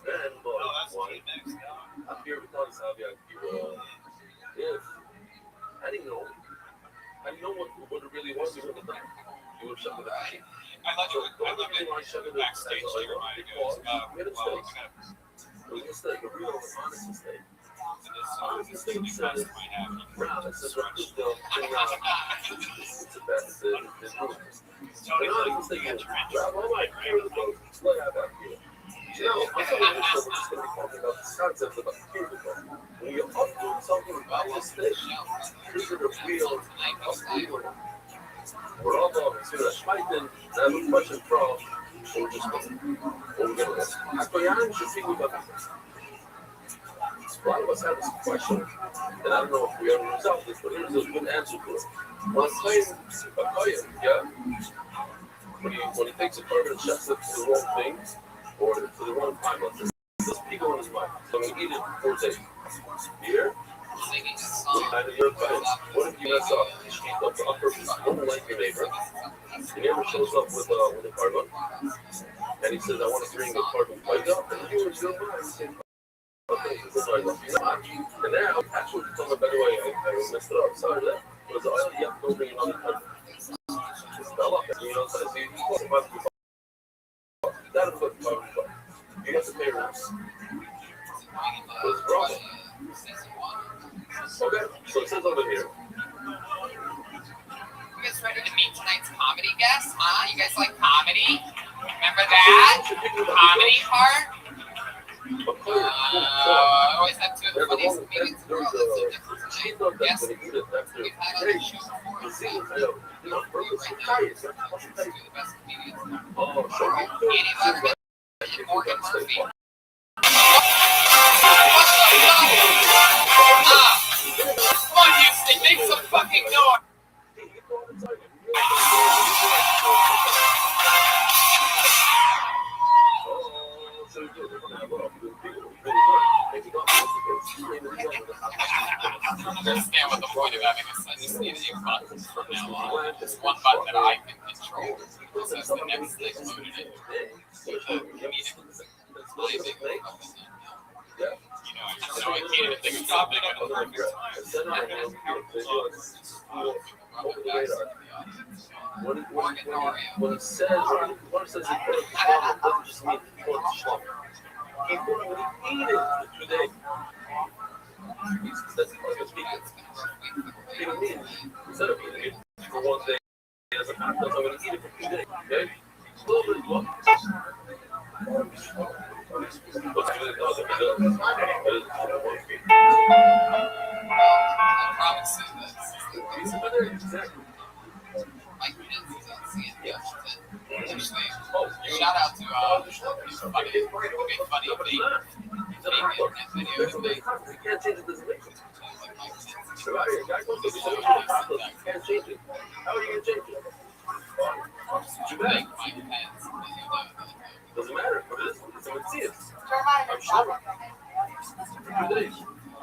And wine. I'm here with Tony Savia. If I didn't know what it really was, you would have done. You would have shut it down. I love it backstage. We had a mistake. It was a mistake, a real honest mistake. Honest mistake says, Brown, it's a bad decision. It's a bad decision. It's an honest mistake. Brown, oh my God, look at that here. You know, I thought we're just going to be talking about this concept about physical. When you're up doing something about mistake, this is a real feeling. We're all about to schmeiten, da have a question from Korean should think about this. A lot of us have this question, and I don't know if we ever resolved this, but here's a good answer to it. When I'm playing a Korean, yeah, when he takes a carbon and shuts it to the wrong thing, or to the wrong time, let's just people in his mind. So we eat it for days. Here, kind of your advice. What if you mess up? You eat up on purpose. Don't like your neighbor. He never shows up with a carbon. And he says, I want to bring the carbon right up. And you were your mind. And now, actually, by the way, I messed it up. Sorry, that was the oil. Yeah, don't bring another carbon. Just fell up. You know, so you gotta put carbon. You have to pay rent. What's wrong? Okay, so it says over here. You guys ready to meet tonight's comedy guest, huh? You guys like comedy? Remember that? Comedy part? I always have two of the funniest comedians in the world. That's so different tonight. Yes, we've had on the show before. Right now, two of the best comedians in the world. Andy Letterman and Morgan Murphy. Come on, Houston, make some fucking noise. I don't understand what the point of having a son. Just need a button from now on. Just one button that I can control. So it's the next thing loaded in. It's really big. You know, I can't even think of something at the perfect time. When he says he put up the slumber, it doesn't just mean he put up the slumber. He put up when he eat it for 2 days. That's what I'm speaking. You know what I mean? Instead of eating it for 1 day as a hot dog, I'm going to eat it for 2 days. Okay? A little bit of what? Shout out to funny videos. Doesn't matter what it is. Someone see it.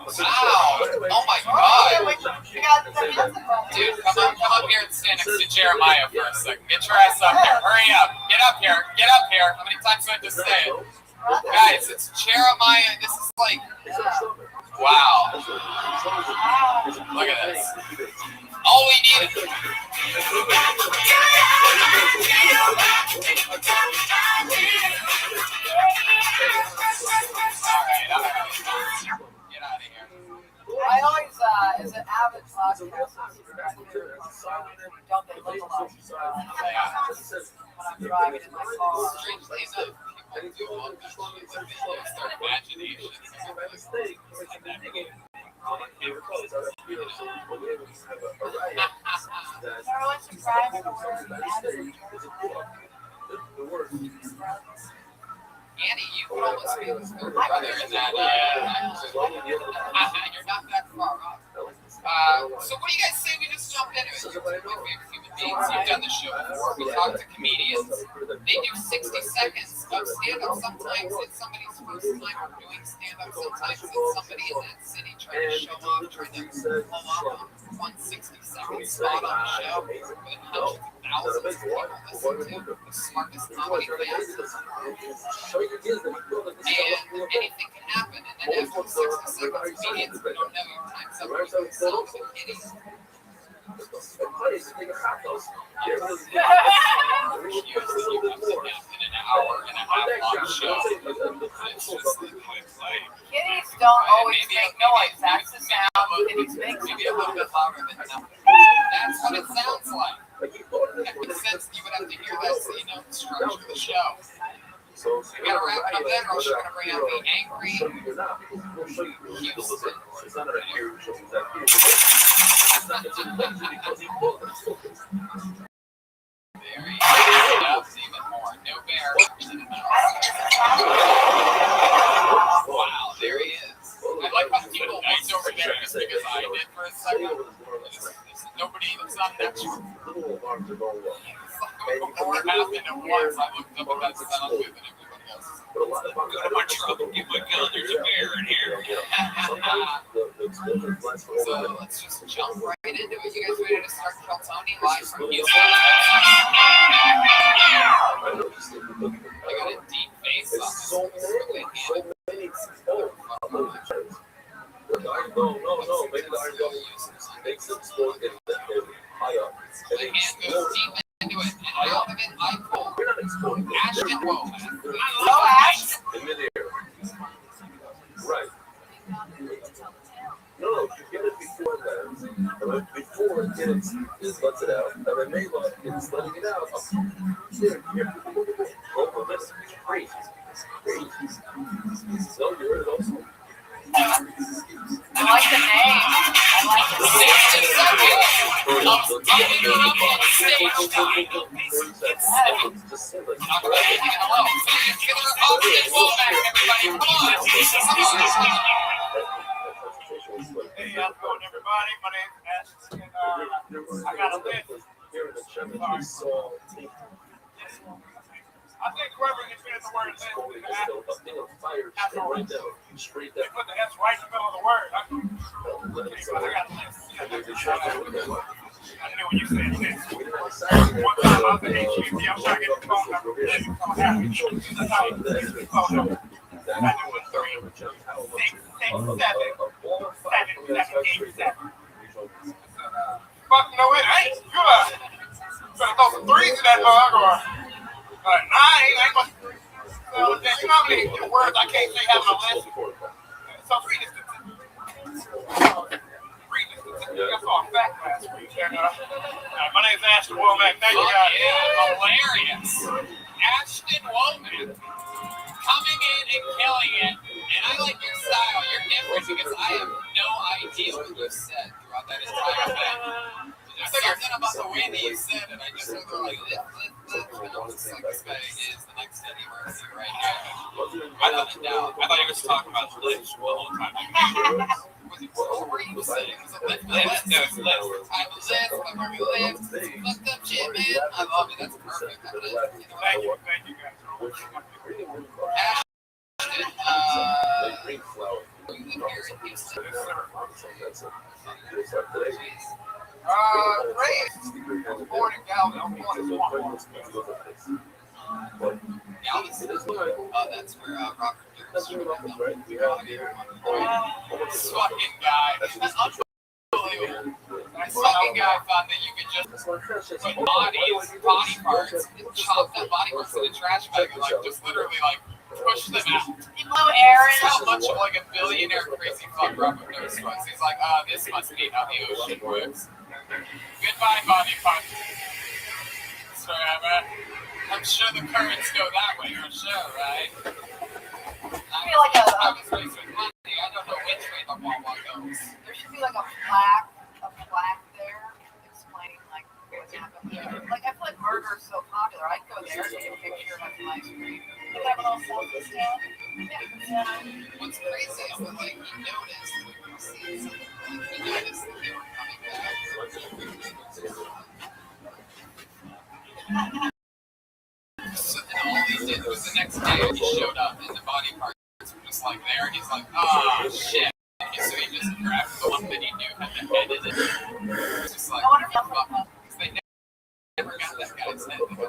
Wow! Oh my God! Dude, come up here and stand next to Jeremiah for a second. Get your ass up here. Hurry up. Get up here. Get up here. How many times do I have to say it? Guys, it's Jeremiah. This is like... Wow. Look at this. All we need is... Alright. Get out of here. I always, as an avid podcast, don't they look alike? When I'm driving in my car. Strangely enough, people do love that shit. It's their imagination. Everyone should try for the word Annie, you could almost be his third brother in that. You're not that far off. So what do you guys say we just jump into it? You're my favorite human beings. You've done the show before. We talk to comedians. They do 60 seconds of stand-up. Sometimes it's somebody's first time of doing stand-up. Sometimes it's somebody in that city trying to show off, trying to pull off a 160 second spot on the show with hundreds of thousands of people listen to the smartest comedy class. And anything can happen, and then after 60 seconds, comedians who don't know your time's up with themselves and kidding. In an hour and a half long show. It's just like Kitties don't always make noise. That's the sound kitties make. maybe a little bit louder than nothing. That's what it sounds like. That makes sense. You would have to hear that so you know the structure of the show. We gotta wrap it up then, or else you're gonna bring out the angry Houston. There he is. Even more. No bear. Wow, there he is. I like how people looked over there just because I did for a second. Nobody, it's not natural. Before it happened at once, I looked up at that sound booth and everybody else is Go to my truck and get my gun. There's a bear in here. So let's just jump right into it. You guys ready to start Keltoni live from Houston? I got a deep face on this one. It's really handy. No. Maybe the iron dome makes them slow and high up. The hand goes deep into it, and out of it, I pull Ashton Woe. Hello, Ashton. In midair. Right. No, you get it before that. Before it lets it out. And then they look, it's letting it out. Here. Oh, this is crazy. No, you heard it also. I like the name. I like the Hey, how's it going, everybody? My name's Ashton, and I got a list. I think whoever gets rid of the word list is going to have to right down. They put the S right in the middle of the word. I got a list. I knew when you said list. One time I was at HUB, I was trying to get the phone number. That's how you get the phone number. I knew it was 3, 6, 7, 7, 8, 7. Fuck no, it ain't. You better throw some threes in that mug or. Nah, I ain't gonna. You know how many words I can't say have on my list? So read this. That's all fact last week. And, my name's Ashton Womack. Thank you guys. Hilarious. Ashton Womack coming in and killing it. And I like your style. You're different because I have no idea what you said throughout that entire thing. There's something about the way that you said it. I just heard like, and I was just like, this guy is the next Eddie Murphy right here. I thought he was talking about the lips the whole time. What were you saying? Was it lift? No, it's lift. I'm lift. Lift up shit, man. I love it. That's perfect. Thank you guys. You live here in Houston. Ray was born in Galveston. That's where Robert Durst this fucking guy. That's unbelievable. This fucking guy thought that you could just put body parts, and chop that body parts in a trash bag and like just literally like push them out. He blew Aaron. That's how much of like a billionaire crazy fuck Robert Durst was. He's like, this must be how the ocean works. Goodbye, body part. Sorry, I'm sure the currents go that way for sure, right? I feel like I was raised with money. I don't know which way the Wawa goes. There should be like a plaque there explaining like what's happening. Like I feel like murder is so popular. I'd go there, take a picture, have some ice cream. Like have a little selfie stand. What's crazy is that like he noticed when you see something, like he noticed that they were coming back. So then all he did was the next day he showed up and the body parts were just like there and he's like, oh shit. So he just grabbed the one that he knew had the head in it. It's just like, fuck. Because they never got the He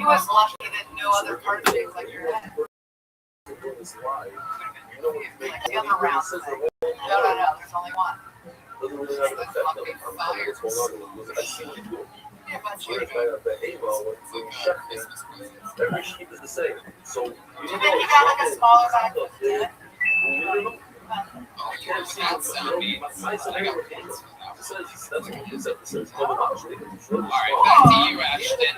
was lucky that no other part shaped like your head. Like the other round thing. No, there's only one. Doesn't really have an effect on what's going on. I see what you do. Yeah, but Whereas I behave well when you check me, every sheep is the same. So you do you think you got like a smaller back than you did? I can't see what's going on. My son says that's what he said. It says, All right, back to you, Ashton.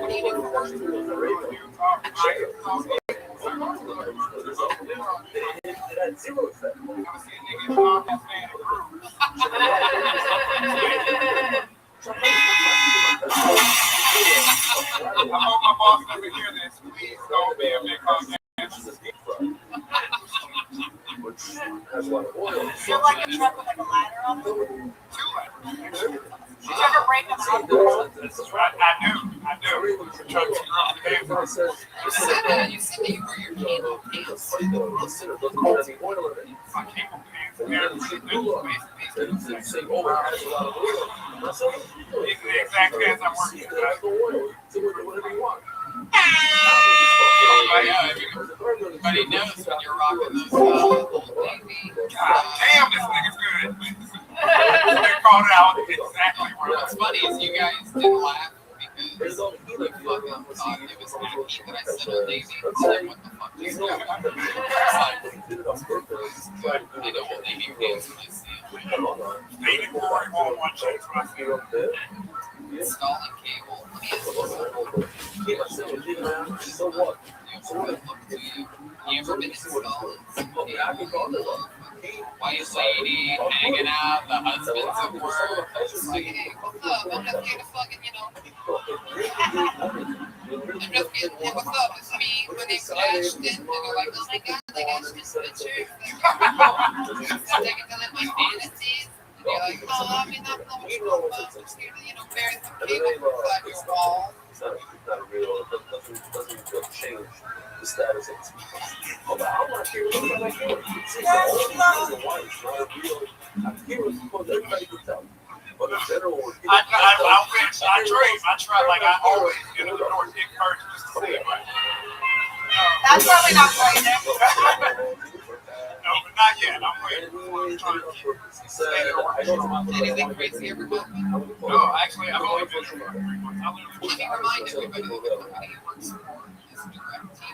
What do you do for it had zero effect. I hope my boss never hear this. Please don't be a big hug. Which has a lot of oil. You feel like a truck with like a ladder on it? Did you ever break them out? I do. You said that you were your cable pants. My cable pants. And then she blew up. And say, oh, it has a lot of oil. It's the exact pants I'm working with. That's the oil. So whatever you want. Everybody knows when you're rocking those Old Navy. God damn, this nigga's good. They called out exactly where What's funny is you guys didn't laugh because you fucking thought it was hacky that I said Old Navy. So like, what the fuck just happened? I know Old Navy pants when I see them. they didn't worry on one chase when I see them. Installing cable. So what? You ever been installing white lady hanging out, the husband's at work, just like, hey, what's up? I'm just here to fucking, I'm just getting, hey, what's up? It's me, my name's Ashton. And they're like, oh my god, like Ashton's picture. I'm taking to live my fantasies. And you're like, oh, I mean, that's not what you're talking about. I'm just here to, bury some cable inside your wall. It's not real. It doesn't change the status of it. Oh, but I'm not here. I'm not here. See, the only reason why it's not a real. I'm here because everybody can tell. But in general, I wish. I dream. I try. Like I always get in the door dick first just to see it. Right? That's probably not quite there. No, but not yet. I'm waiting. I'm trying to Anything crazy ever happen? No, actually, I've only been here for 3 months. I literally Let me remind everybody that the company he works for is DirecTV.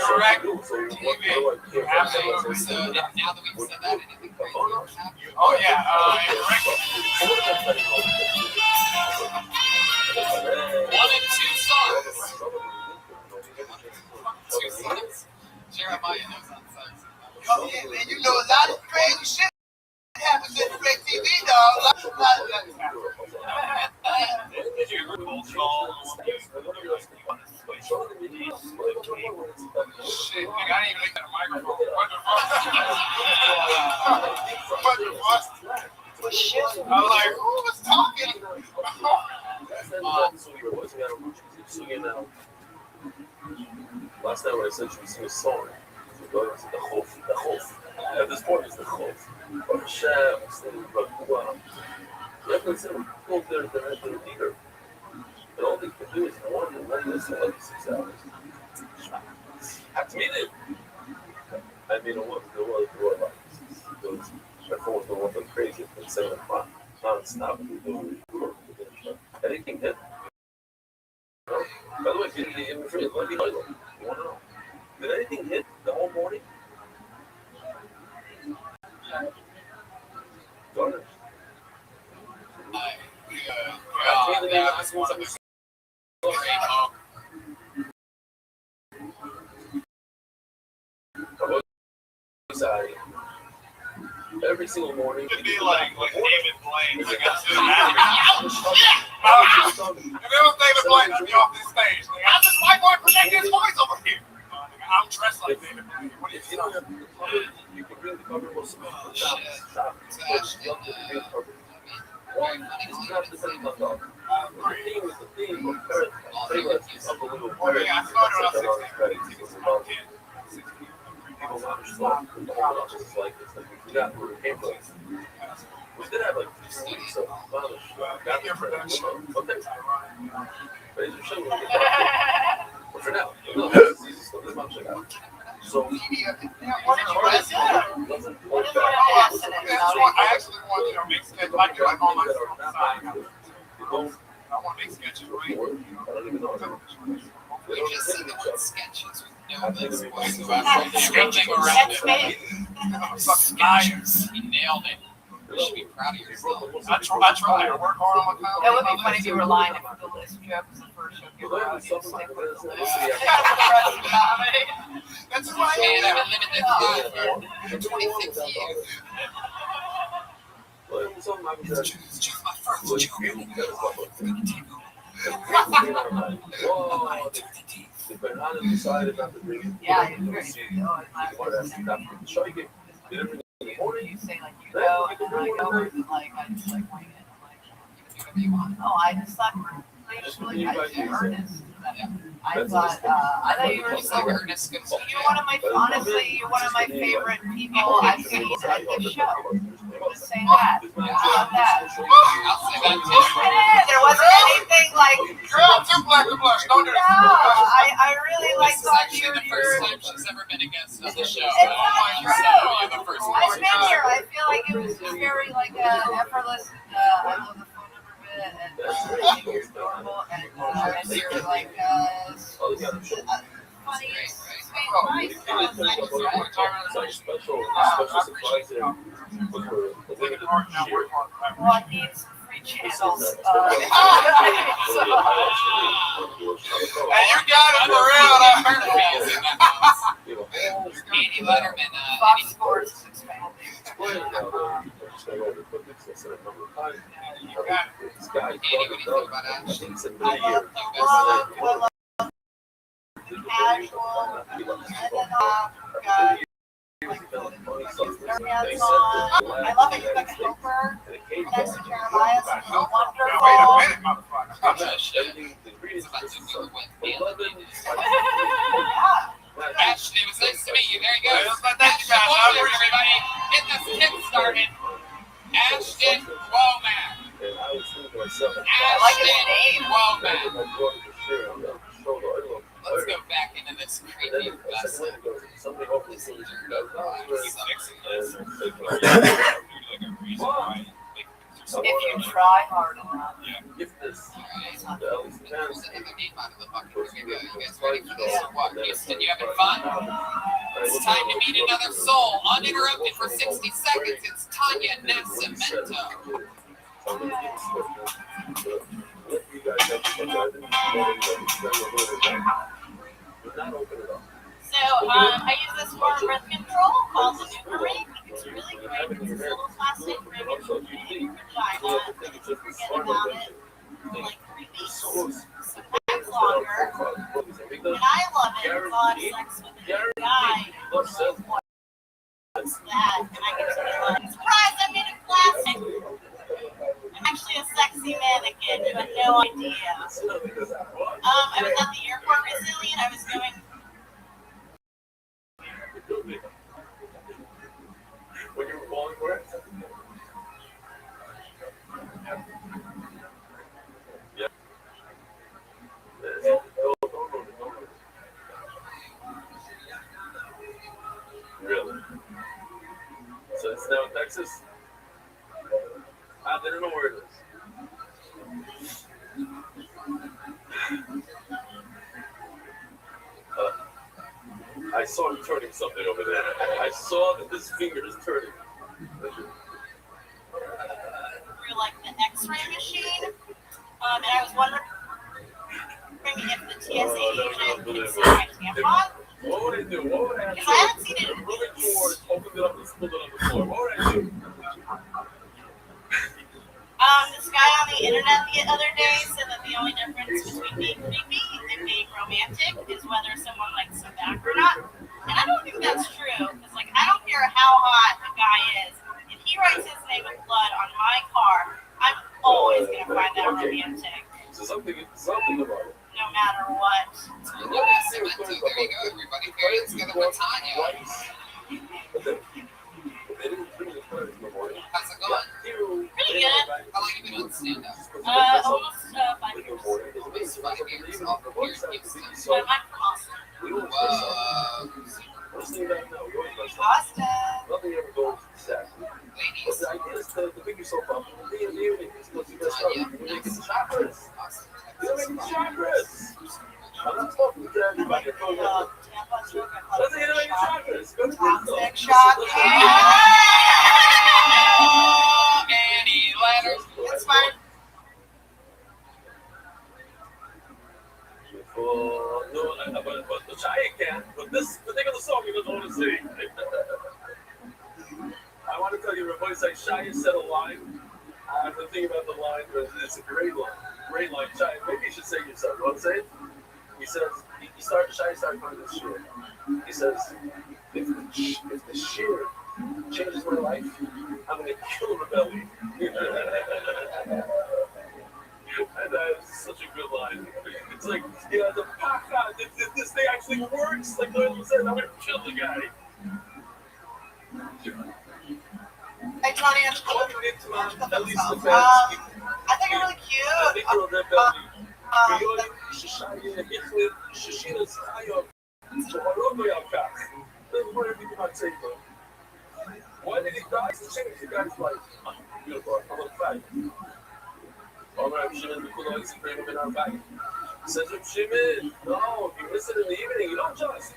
direct TV. Absolutely. So now that we've said that, anything crazy ever happen? Oh yeah. Direct. 1 and 2 songs. 2 songs. Jeremiah knows that song. Oh yeah, man, you know a lot of crazy shit happens in Direct TV, dog. Did you hear Cold Skull? Shit, nigga, I didn't even look at the microphone. What the fuck? What the fuck? I was like, who was talking? Last time when I said you sing a song, the Chof. At this point, it's the Chof. Or Hashem, it's the Rakua. You have to say, go there, the leader. And all they can do is one and let listen like 6 hours. I mean it. I mean, what the world because my phone was going off crazy at 7 o'clock, non-stop. Anything hit? No? By the way, let me know. You want to know? Did anything hit the whole morning? Got it. That was one of the Every single morning. It'd be like David Blaine. Like I said, if it was David Blaine, I'd be off this stage. Like, I'm just white boy projecting his voice over here. I'm dressed like David Blaine. What do you think? You can really cover most of the shit. It's not depending on dog. The theme of unbelievable. Oh yeah, I started on 16. People understand the whole lot is like this. Like we forgot where it came from. We did have like studies of got here for that. Okay. Razor show. But for now, no, this is easy stuff. This mom check out. So, What did you want to do? What is your lesson in I actually want you to make sketches. I do like all my stuff. I want to make sketches for you. We just see the word sketches with no links whatsoever. Everything around it. Sketches. You nailed it. You should be proud of yourself. I try. I work hard on my comedy. It would be funny if you were lying if the list joke was the first joke you wrote. You'd stick with the list. That's why I been living this life for 26 years. It's just my first joke. I'm gonna take over. Yeah, you're very good. You say like you go, and then I go, and like I just like wing it. I'm like, you can do whatever you want. Oh, I just thought you were really earnest. I thought you were so earnest. You're one of my, honestly, you're one of my favorite people I've seen at this show. Just say that. How about that? I'll say that too. There wasn't anything like. Girl, too black to blush. Don't do No, that. I really like This is thought actually you the were. first time she's ever been a guest on the show. It's not So true. you're the first I've one. been here. I feel like it was just very like effortless. I love the phone number bit, and you're adorable, and you're like funny, sweet, nice. Well, I need some free channels. Hey, you got it for real. That Murphy is in the house. Andy Letterman. Fox Sports is expanding. You got it. Andy, what do you think about Ashley? I love casual, and then I love it. You've got the helper next to Jeremiah. It's wonderful. Wait a minute, motherfucker. It's about to do with Ashley, it was nice to meet you. There you go. Thank you, guys. Everybody, get this kid started. Ashton Womack. Ashton Womack. Let's go back into this creepy vessel. If you try hard enough. You guys ready for this? What, Houston, you having fun? It's time to meet another soul, uninterrupted for 60 seconds. It's Tanya Nascimento. So, I use this for birth control called the Nuclear. It's really great. It's a little plastic ring in your vagina. And if you forget about it, for like 3 weeks, sometimes longer. And I love it. If I'll have sex with a guy, what's that? And I get to be like, surprise, I made it plastic. I'm actually a sexy mannequin. You had no idea. I was at the airport recently and I was going. When you were calling for it? Yeah. Really? So it's now in Texas? I didn't know where it is. I saw him turning something over there. I saw that this finger is turning. Through like the X-ray machine, and I was wondering if the TSA agent could see my tampon. What would I do? What would I do? Because I haven't seen it in Moving weeks. forward, opened it up and spilled it on the floor. What would I do? This guy on the internet the other day said that the only difference between being creepy and being romantic is whether someone likes you back or not. And I don't think that's true, because like I don't care how hot a guy is. If he writes his name in blood on my car, I'm always gonna find that romantic. So something about it. No matter what. There you go, everybody. Here it's together with Tanya. How's it going? really good. How long have you been on stand up? Almost 5 years. Almost 5 years. Off of here in Houston. But I'm from Austin. Whoa. Austin. Nothing ever goes exactly. But Ladies. the idea is to pick yourself up and be in the evening. It's supposed to be best up. You're making chakras. You're making chakras. I'm not talking to everybody. Let's say you're making chakras. Go to Toxic shock. Any letters? It's fine. No, but the Chai can. But this particular song you don't want to sing. I want to tell you, Rabbi Rothschild, Shai said a line. The thing about the line was it's a great line. Great line. Shai, maybe you should say it yourself. You want to say it? He says, Shai started playing this shir. He says, if the shir changes my life, I'm going to kill rebellion. And that is such a good line. It's like, yeah, the paka, this thing actually works. Like Loyal said, I'm going to kill the guy. Hey, Tony, it's cool. At least the fans. I think you're really cute. Why did he die? To change the guy's life. Beautiful. I'm on fire. All right, Shimon, the cool is bring him in our bag. Says Shimon, no, if you listen in the evening, you don't just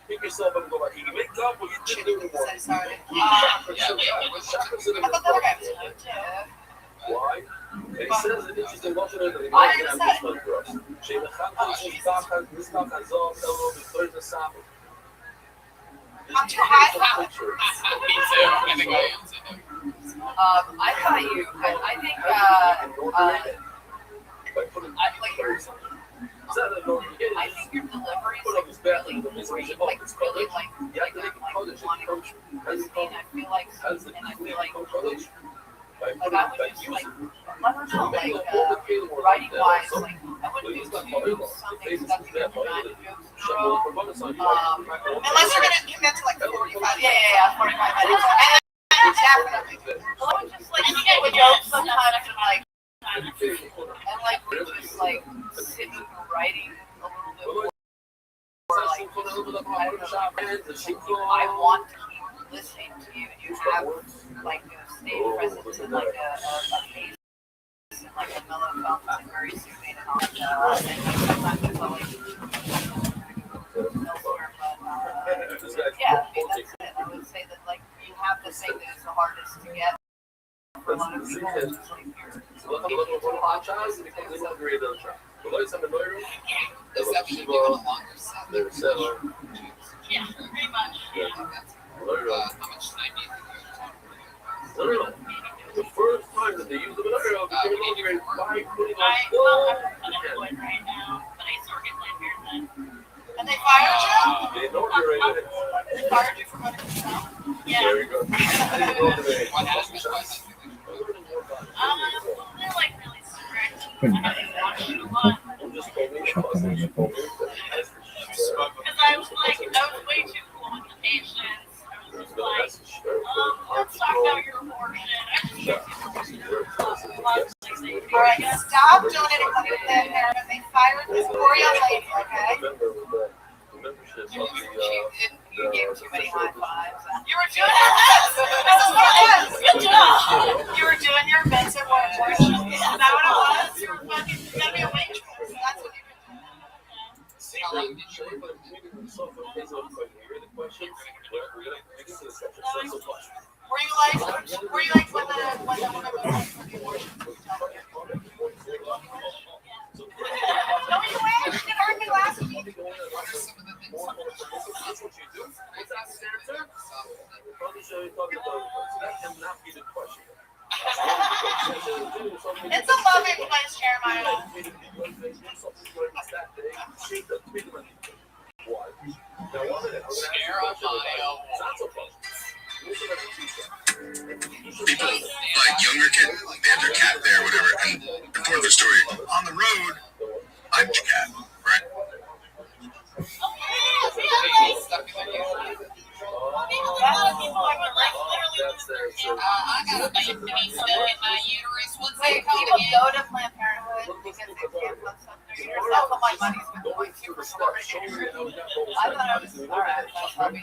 pick yourself up and go back. You can wake up or you didn't do anymore. Sorry. Chakras in the morning. Why? And he says an interesting logic that he might have this one for us. Shimon, I'm too high. Me too. I think I am too. I thought you. I think. I think your delivery is really great. Like really like wanting to listening. I feel like, and I feel like I would just like, I don't know, like writing wise, like I wouldn't do something stuff to get behind the jokes in a row. Unless you're gonna commit to like 45. Yeah, 45 minutes. Definitely. I would just like get with jokes sometimes and like we just like sit with the writing a little bit more. Like, I don't know, I want to keep listening to you, and you have like a stage presence and like a pace and like a mellow felt and very soothing and all that. And sometimes it's like elsewhere, but yeah, I mean that's it. I would say that like you have the thing that is the hardest to get for a lot of people. It's like Deception, given a longer set. Yeah, pretty much. How much time do you think you have? The first time that they used the menorah became inaugurated by putting on I'm unemployed right now, but I used to work at Planned Parenthood. And they fired you? They inaugurated it. They fired you for running the show? Yeah. There you go. What happened? They're like really strict. I haven't watched it a lot. Because I was way too cool with the patients. I was just like, let's talk about your abortion. Alright, stop donating money to Planned Parenthood. They fired this poor young lady, okay? you gave too many high fives. You were doing it. Good job. You were doing your bits at work. Is that what it was? You were fucking, you gotta be a waitress. That's what you've been doing. How long did you Were you like when the woman was for the abortion? No, you went. You heard me last week. It's a loving place, Jeremiah. People, like younger kid, they have their cat there, whatever, and report their story. On the road, I'm the cat, right? A lot of people I would like literally I got a baby stuck in my uterus. What's Wait, it called people again? go to Planned Parenthood because they can't put stuff in their uterus. That's what my money's been going to for so many years. I thought I was alright.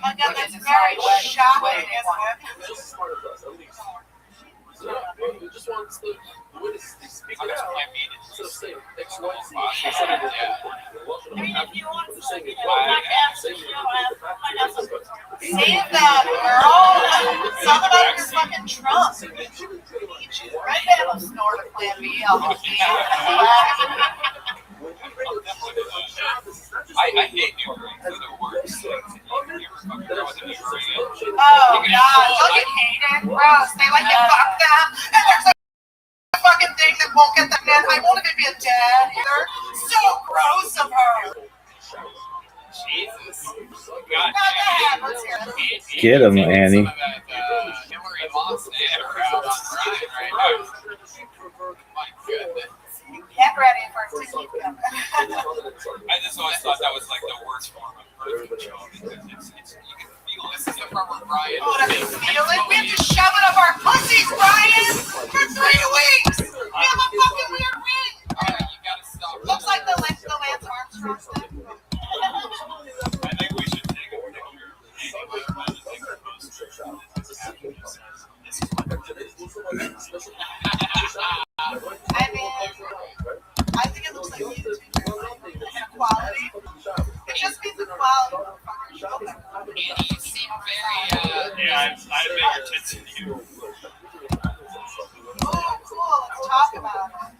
My God, that's very shocking, isn't it? Just wants to speak I it just out. can't beat it. So saying X, Y, Z. Yeah. I mean, if you want to Saying it. Save that, girl. Something about your fucking trunk. Right there, I'm snorting Plan B. I'll see you. I hate new rings. They're the worst. You ever fucking girl with a new ring? Oh, God. Don't you hate it? Gross. They like to fuck them. And there's a fucking thing that won't get them in. I won't even be a dad either. So gross of her. Jesus. God Go ahead. Let's hear it. damn. Get him, Annie. Some of that Hillary Montana crowd on Friday right now. My goodness. Get ready for it to keep coming. I just always thought that was like the worst form of birth control because it's you can feel this is the part where Brian. Oh, to feel it? We have to shove it up our pussies, Brian! For 3 weeks! We have a fucking weird wing! Alright, you gotta stop. Looks like the Lance Armstrong thing. I think we should take a picture. I mean, I think it looks like YouTube quality. It just means the quality of the fucking show. Andy, you seem very, Yeah, I have bigger tits than you. Oh, cool. Let's talk about it.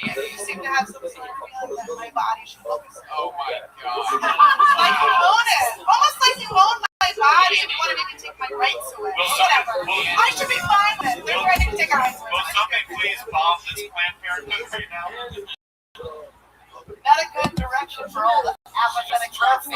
Andy, you seem to have some sort of feeling that my body should focus on. oh my god. Like you own it. Almost like you own my body and you want to maybe take my rights away. Whatever. I should be fine with it. They're ready to take our rights away. Will somebody please bomb this Planned Parenthood right now? Not a good direction for all the apathetic trophies.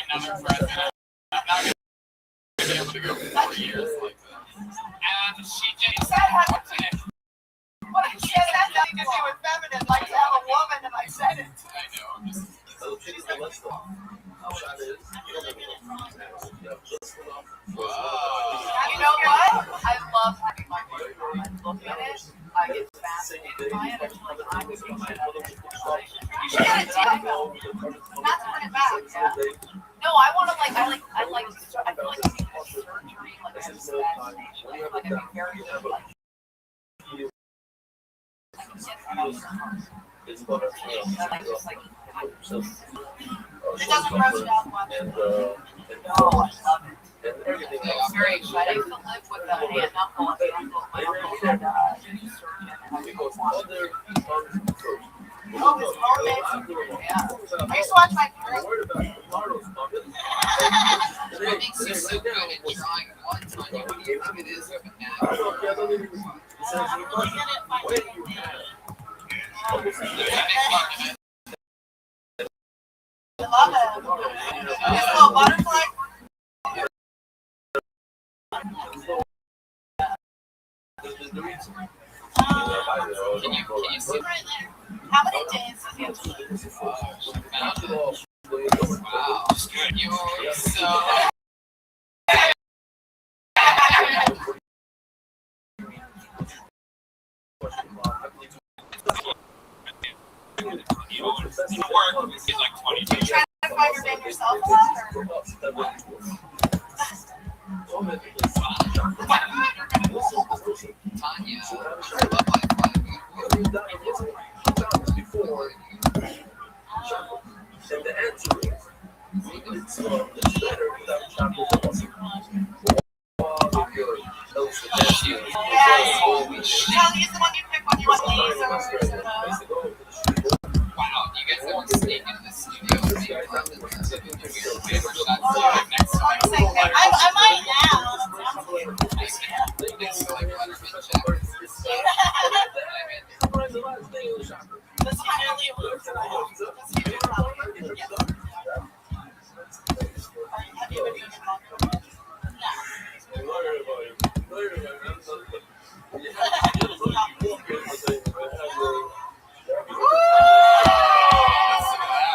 Another president. I'm not going to be able to go 4 years like this. And she just That has what I said has nothing to do with feminine. Like to have a woman, and I said it. I know, I'm just You know what? I love having my boyfriend. I look at it, I get fascinated by it. I'm like, I would be my other You should get a dick though. Not to put it back. Yeah. No, I want to I feel like people surgery, like I have fascination. Like I'd be very like. It doesn't gross it out much. No, I love it. I'm very excited. I used to live with an aunt and uncle, and my uncle had a surgeon, and I didn't want to. Oh, his homemade. Yeah. I used to watch my parents. what makes you so good at drawing ones on you. What do you think it is of a natural? I'm really good at finding There's a big part of it. I love it. This little butterfly. Can you see Right there. How many days does he have to live? Wow, you're so. He's like 20. Are you trying to find your name yourself a lot, or? Tanya, I love And the answer is, it's better without chocolate. Yes. Tanya is the one you pick when you want lasers. Wow, you guys ever sneak into the studio and make love in the paper shots next to like I might now. next to like Letterman jackets? Let's finally lose. Have you been doing it?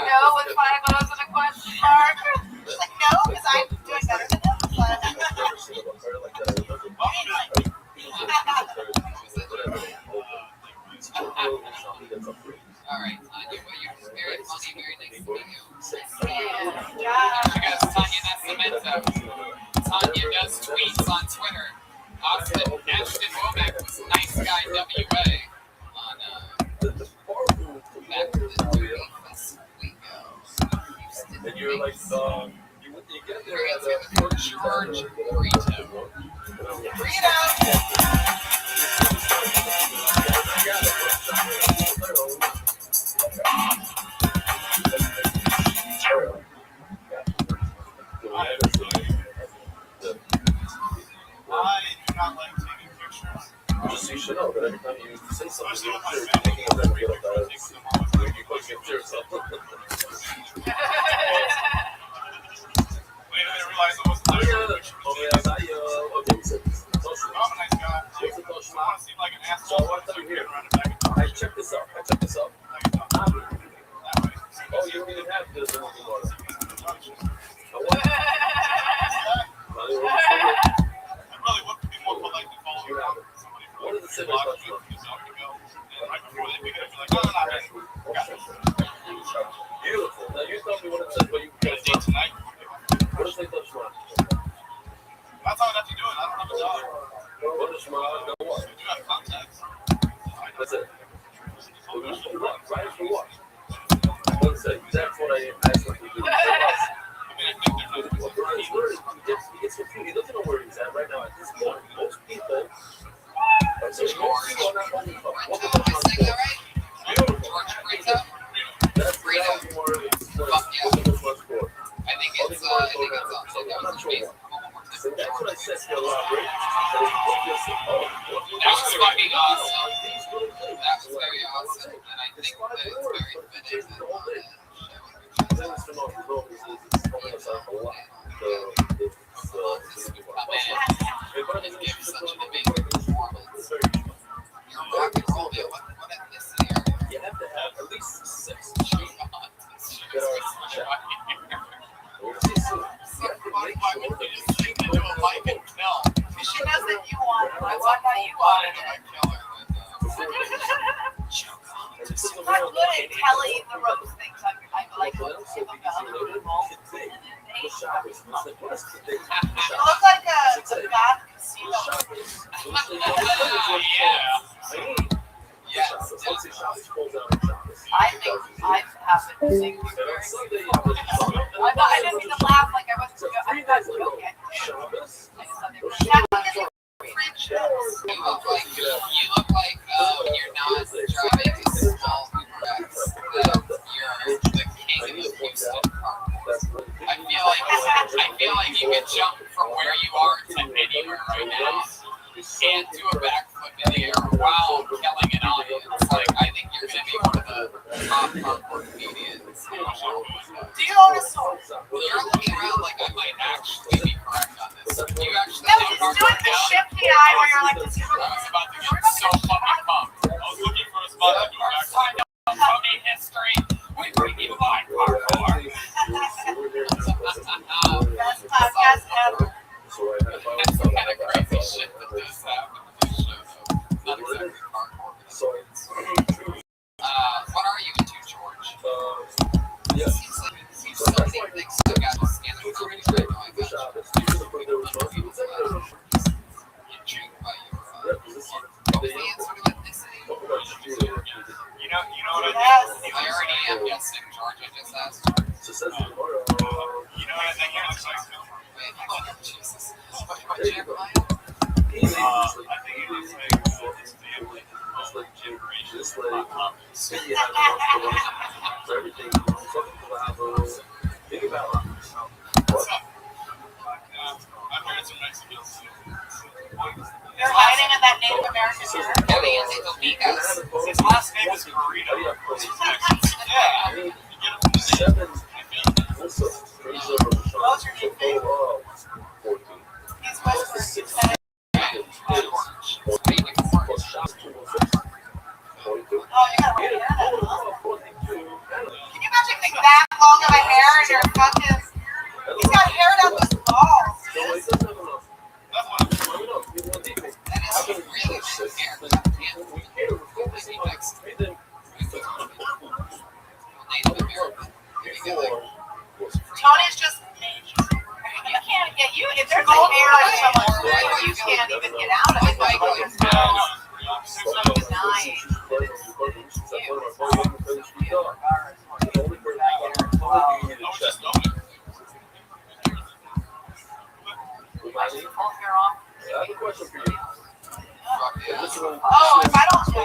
No, with 5 O's and a question mark. She's like, no, because I'm doing better than them. Alright, Tanya, well, you're very funny, very nice to meet you. Yeah. You guys, Tanya Nascimento. Tanya does tweets on Twitter. Ashton Womack was Nice Guy WA on back in the Houston. And you're like, you get there at George Brito. I do not like taking pictures. Just so you should know that every time you say something, you're taking a memory of that. You put your picture yourself. Wait, I didn't realize it wasn't there. Okay, I'm not okay, so I'm a nice guy. I want to seem like an asshole. So I want to tell you here. I check this out. Oh, you don't even have this anymore. I really want to be more polite than follow around somebody for What is the a city lot of of people and right before they pick it up, you're like, no, Beautiful. Now you tell me what it says, but you got a date tonight. What does it say, Shema? That's all I have to do it. I don't have a dollar. What does Shema know what? You do have contacts. That's it. Right for what? What does it say? That's what I asked him to do. He gets confused. He doesn't know where he's at right now. At this point, most people. George Brito, am I saying that right? George Brito? Brito? I think it's on. That's what I said. That was fucking awesome. That was very awesome, and I think that it's very fitting that and give such an amazing performance. You're rock and roll, man. What ethnicity are you? You have to have at least 6 Why would you just sneak into a mic and kill? Because she knows that you want it. That's why you want it. I kill her with I'm not good at Kelly the Rose things. I'm like to see them to other people. You look like a goth casino. Yeah. I think I happen to think you're very beautiful. I didn't mean to laugh like I wasn't joking. You look like you're not driving a small Uber X. You're the king of Houston Park. I feel like you could jump from where you are to anywhere right now and do a backflip in the air while killing an audience. Like, I think you're gonna be one of the top hardcore comedians. Do you own a store? You're looking around like I might actually be correct on this. Do you actually No, know he's hardcore doing the now? shifty eye where you're like, I was about to get so fucking pumped. I was looking for a spot to do back Tony history. We bring you live hardcore. best podcast ever. That's the kind of crazy shit that does happen in this show, though. Not exactly hardcore. What are you into, George? Seems so many things I got to scan the comedy right now. I got you. Intrigued by your answer to ethnicity. You know what I think? I already am guessing, George. I just asked. You know what I think he looks like? Wait, oh, Jesus. What, Jeremiah? I think he looks like his family. Just like Jim Reach, just like everything. Something to have a think about. I'm hearing some nice deals too. You're hiding in that Native American His last name is Burrito. Yeah. Seven. Also, what's your name? 14. He's Western. Oh, you got red hair. Can you imagine getting that long of a hair and your fucking... He's got hair down his balls. Tony's just... You can't get... If there's a hair on someone's foot, you can't even get out of it. Like, there's no denying. Pull hair off. I have a question for you. Oh, if I don't know.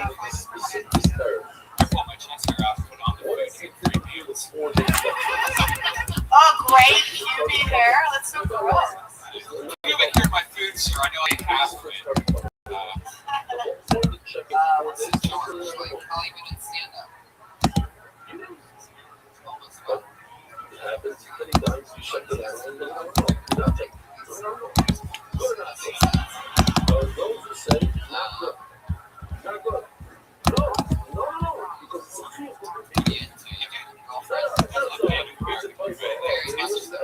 I pull my chest hair out and put on the What if you preview the sport? Oh, great QB hair. That's so gross. You haven't heard my food, sir. I know I have it. What's his George? Like, how even in stand up? It happens many times. You shut it down. Nothing. Good enough. Those who say not good. Not good. No. Because it's a truth.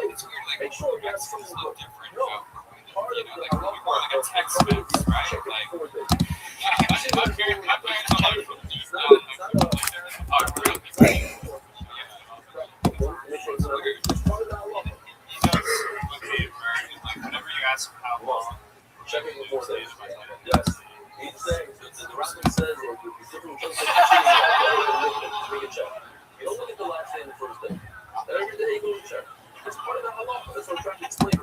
It's weird, like, Mexicans look different. You know, like, we were like a Tex-Mex, right? Like, my parents on other food do that. Like, real people. Like, whenever you ask how long, Checking before they. Yes. Each thing, the Rabbi says, or the different things that you take a check. You don't look at the last day and the first day. Every day you go to check. It's part of the halacha. That's what I'm trying to explain.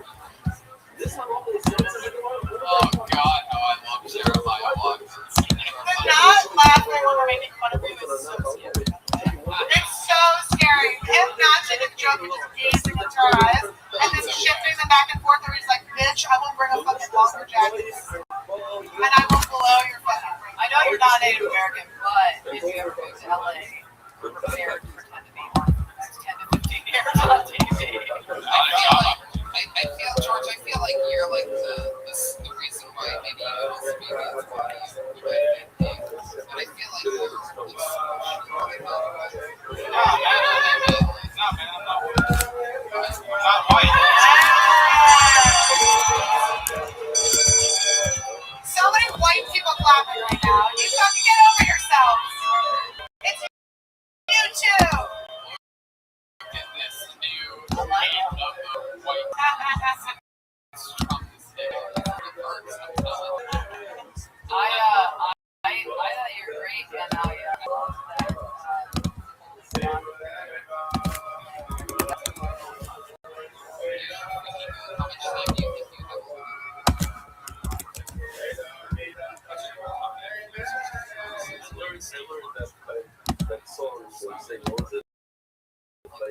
This halacha is Oh God, no! I love Jeremiah Watt. They're not laughing when we're making fun of you. It's so scary. It's so scary. Him not taking a joke and just gazing into our eyes and then shifting them back and forth where he's like, bitch, I will bring a fucking longer jacket and I will blow your fucking brain. I know you're not Native American, but if you ever go to LA, prepare to pretend to be one for the next 10 to 15 years on TV. I feel, George, I feel like you're like the reason why maybe you don't speak as why you write things. And I feel like you're I'm not white. So many white people clapping right now. You fucking get over yourselves. It's you too. in this new wave of white Trump is hitting the parks. I thought you were great, and I love that. How much time do you think you have? I learned that song when you say, what was it? By,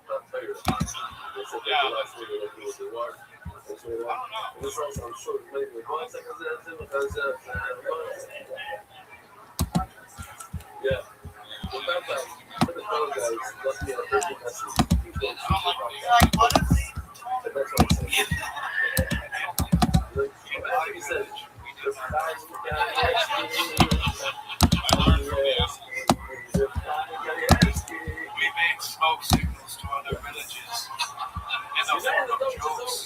not Taylor. They said they last week they do what they want. And so, in this song, I'm sure maybe 1 second because yeah. Well, that the fellow guys left me a personal message. You're like, what is he? And that's what I'm saying. Like you said, the guys who got We made smoke signals to other villages in the form of jokes.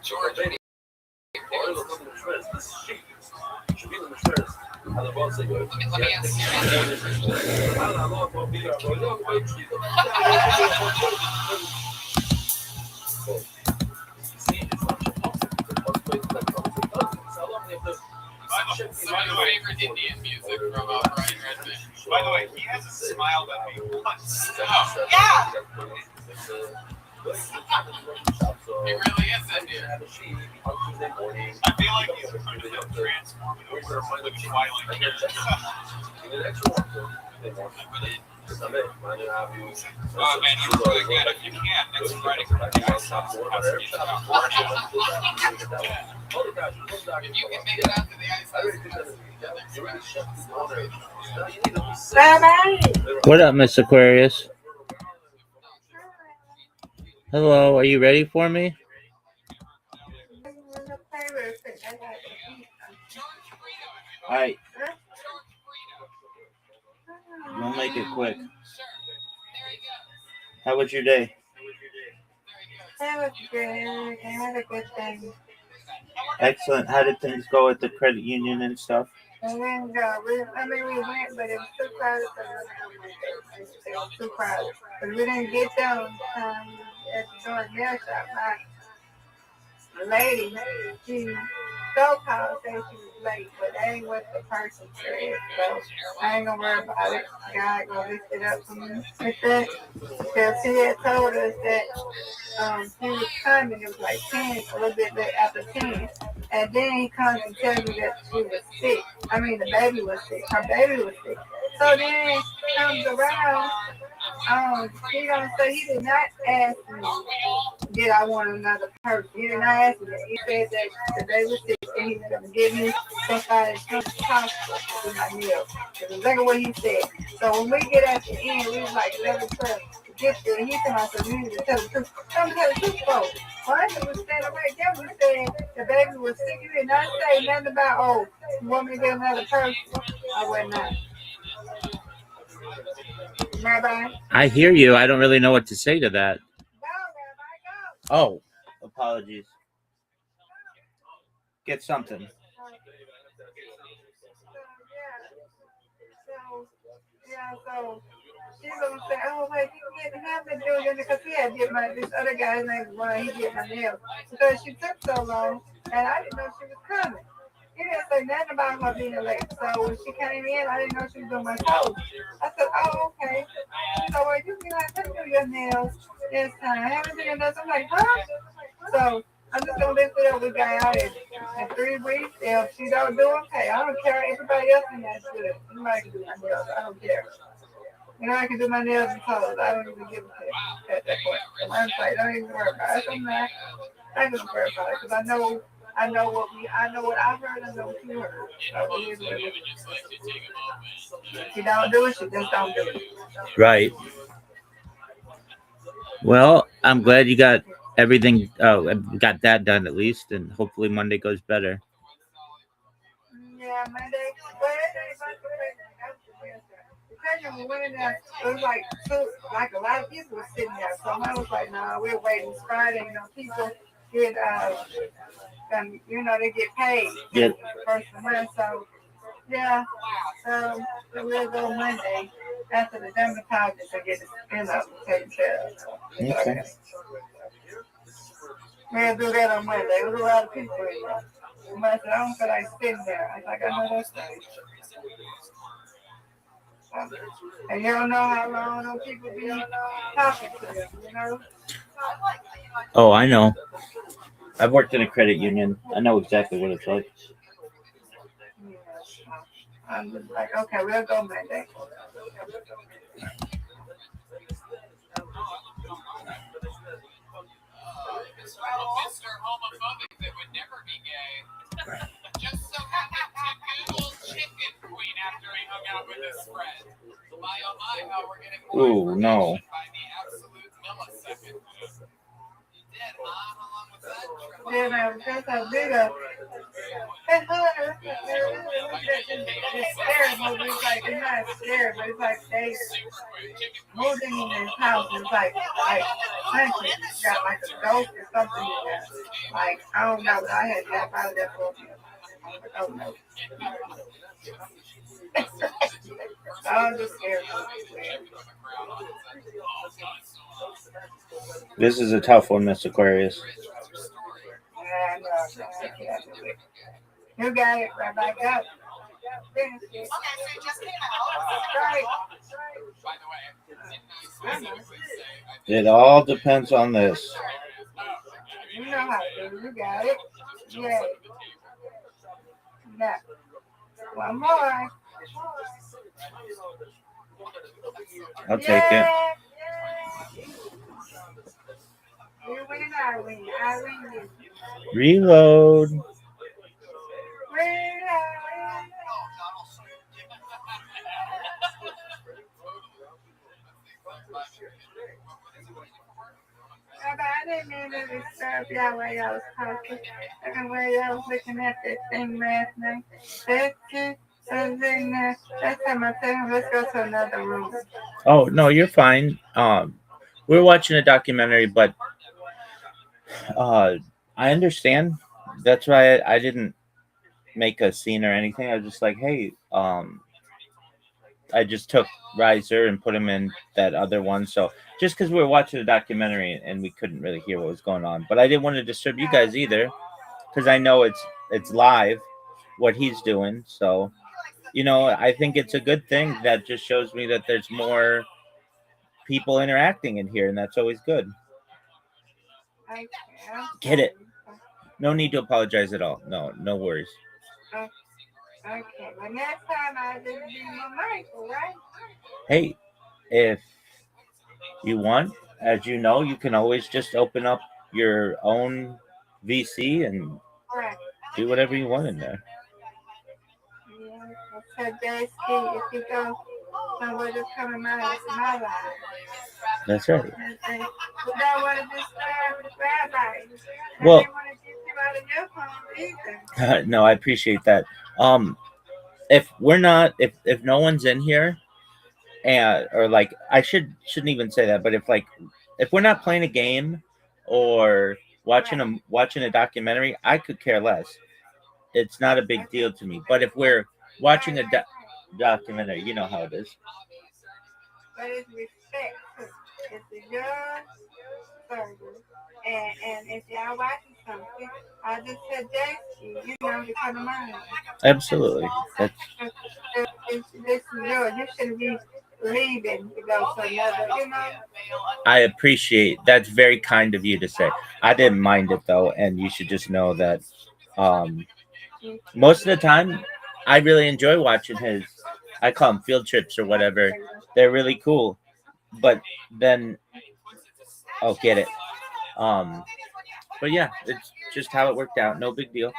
George, This sheep should be in the stress. let me answer Some of your favorite Indian music from Brian Redman. By the way, he has a smile that he wants. Oh, Yeah. he really is Indian. I feel like he's kind of transformed over like a Twilight character. Oh man, you really good. If you can, next Friday, If you can make it out to the ice house, Bye-bye. What up, Miss Aquarius? Hello, are you ready for me? Alright. We'll make it quick. How was your day? That was good. I had a good day. Excellent. How did things go at the credit union and stuff? And then we went, but it was too crowded. It was too crowded. But we didn't get there on time at the door nail shop. My lady, she so-called said she was late, but that ain't what the person said. So I ain't gonna worry about it. God gonna lift it up for me with that. Because she had told us that he was coming. It was like 10, a little bit late after 10. And then he comes and tells me that she was sick. I mean, the baby was sick. Her baby was sick. So then he comes around. He gonna say he did not ask me, did I want another person? He did not ask me that. He said that the baby was sick and he was gonna give me somebody to hospital to do my meal. That's exactly what he said. So when we get at the end, we was like 11, 12. Get there, and he told us we need to tell the truth. Don't tell the truth, folks. Martha was standing right there. We said the baby was sick. You did not say nothing about, oh, you want me to get another person? I would not. Rabbi? I hear you. I don't really know what to say to that. Go, Rabbi, go. Oh, apologies. Get something. So she's gonna say, oh wait, you didn't have to do it because he had did this other guy's name was he did my nails because she took so long and I didn't know she was coming. He didn't say nothing about her being late. So when she came in, I didn't know she was doing my toes. I said, oh okay. So well, you can have to do your nails this time. I haven't done your nails. I'm like, huh? So I'm just gonna lift it up. We got out in 3 weeks. If she don't do it, okay, I don't care. Everybody else in that's good. Anybody can do my nails. I don't care. You know, I can do my nails and toes. I don't even give a shit at that point. So I'm like, don't even worry about it. I'm not gonna worry about it because I know what I heard. I know what you heard. So it is what it is. If you don't do it, you just don't do it. Right. Well, I'm glad you got everything. Got that done at least, and hopefully Monday goes better. Yeah, Monday. Well, we went in there, it was like a lot of people were sitting there. So I was like, nah, we're waiting. It's Friday, people get they get paid Yeah. first of the month. So yeah. So we'll go Monday after the dermatologist to get it taken care of. Okay. We'll do that on Monday. There was a lot of people in there. I said, I don't feel like sitting there. I was like, I know that's right. And you don't know how long those people be talking to them, you know? Oh, I know. I've worked in a credit union. I know exactly what it's like. Yeah. I'm just like, okay, we'll go Monday. Mr. Homophobic that would never be gay. Just so happened to Google Chicken Queen after he hung out with his friend. My oh my, how we're getting more information by the absolute millisecond. You did, huh? How long was that trip? Yeah, that's how big a it's scary movie. It's like it's not scary, but it's like they moved in his house. It's like country got like a ghost or something in there. Like I don't know, but I had that out of there for a minute. I don't know. I'm just scared. This is a tough one, Miss Aquarius. Yeah, I know. You got it, Rabbi. Go. Finish it. Okay, so it just came out. Right. By the way, didn't I specifically say It all depends on this. You know how to. You got it. Yeah. Now, one more. I'll take it. You win, I win. I win you. Reload. I didn't mean to disturb y'all while y'all was talking. And while y'all was looking at that thing last night. That's time I said, let's go to another room. Oh no, you're fine. We're watching a documentary, but I understand. That's why I didn't make a scene or anything. I was just like, hey, I just took Riser and put him in that other one. So just because we were watching a documentary and we couldn't really hear what was going on, but I didn't want to disturb you guys either, because I know it's live what he's doing. So I think it's a good thing. That just shows me that there's more people interacting in here, and that's always good. Get it? No need to apologize at all. No worries. Okay, but next time I just be my mic, right? Hey, if you want, as you know, you can always just open up your own VC and do whatever you want in there. Yeah, so basically, if you go somewhere that's coming out, it's my life. That's right. We don't want to disturb the rabbi. Well, I didn't want to get you out of your phone either. No, I appreciate that. If no one's in here, or like I shouldn't even say that, but if we're not playing a game or watching a documentary, I could care less. It's not a big deal to me. But if we're watching a documentary, you know how it is. But it's respect. It's a good service. And if y'all watching something, I just suggest you to come to mine. Absolutely. This is yours. You shouldn't be leaving to go to another, I appreciate that's very kind of you to say. I didn't mind it though, and you should just know that most of the time I really enjoy watching his, I call them field trips or whatever. They're really cool. But then get it. But yeah, it's just how it worked out. No big deal.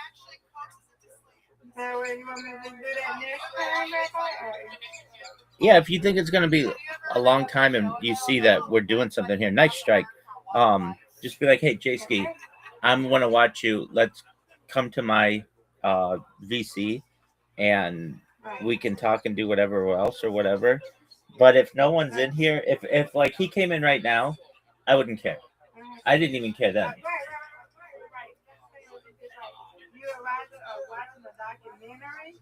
Yeah, if you think it's gonna be a long time and you see that we're doing something here, nice strike. Just be like, hey, J-Ski, I'm gonna watch you. Let's come to my VC and we can talk and do whatever else or whatever. But if no one's in here, if like he came in right now, I wouldn't care. I didn't even care then. You watching a documentary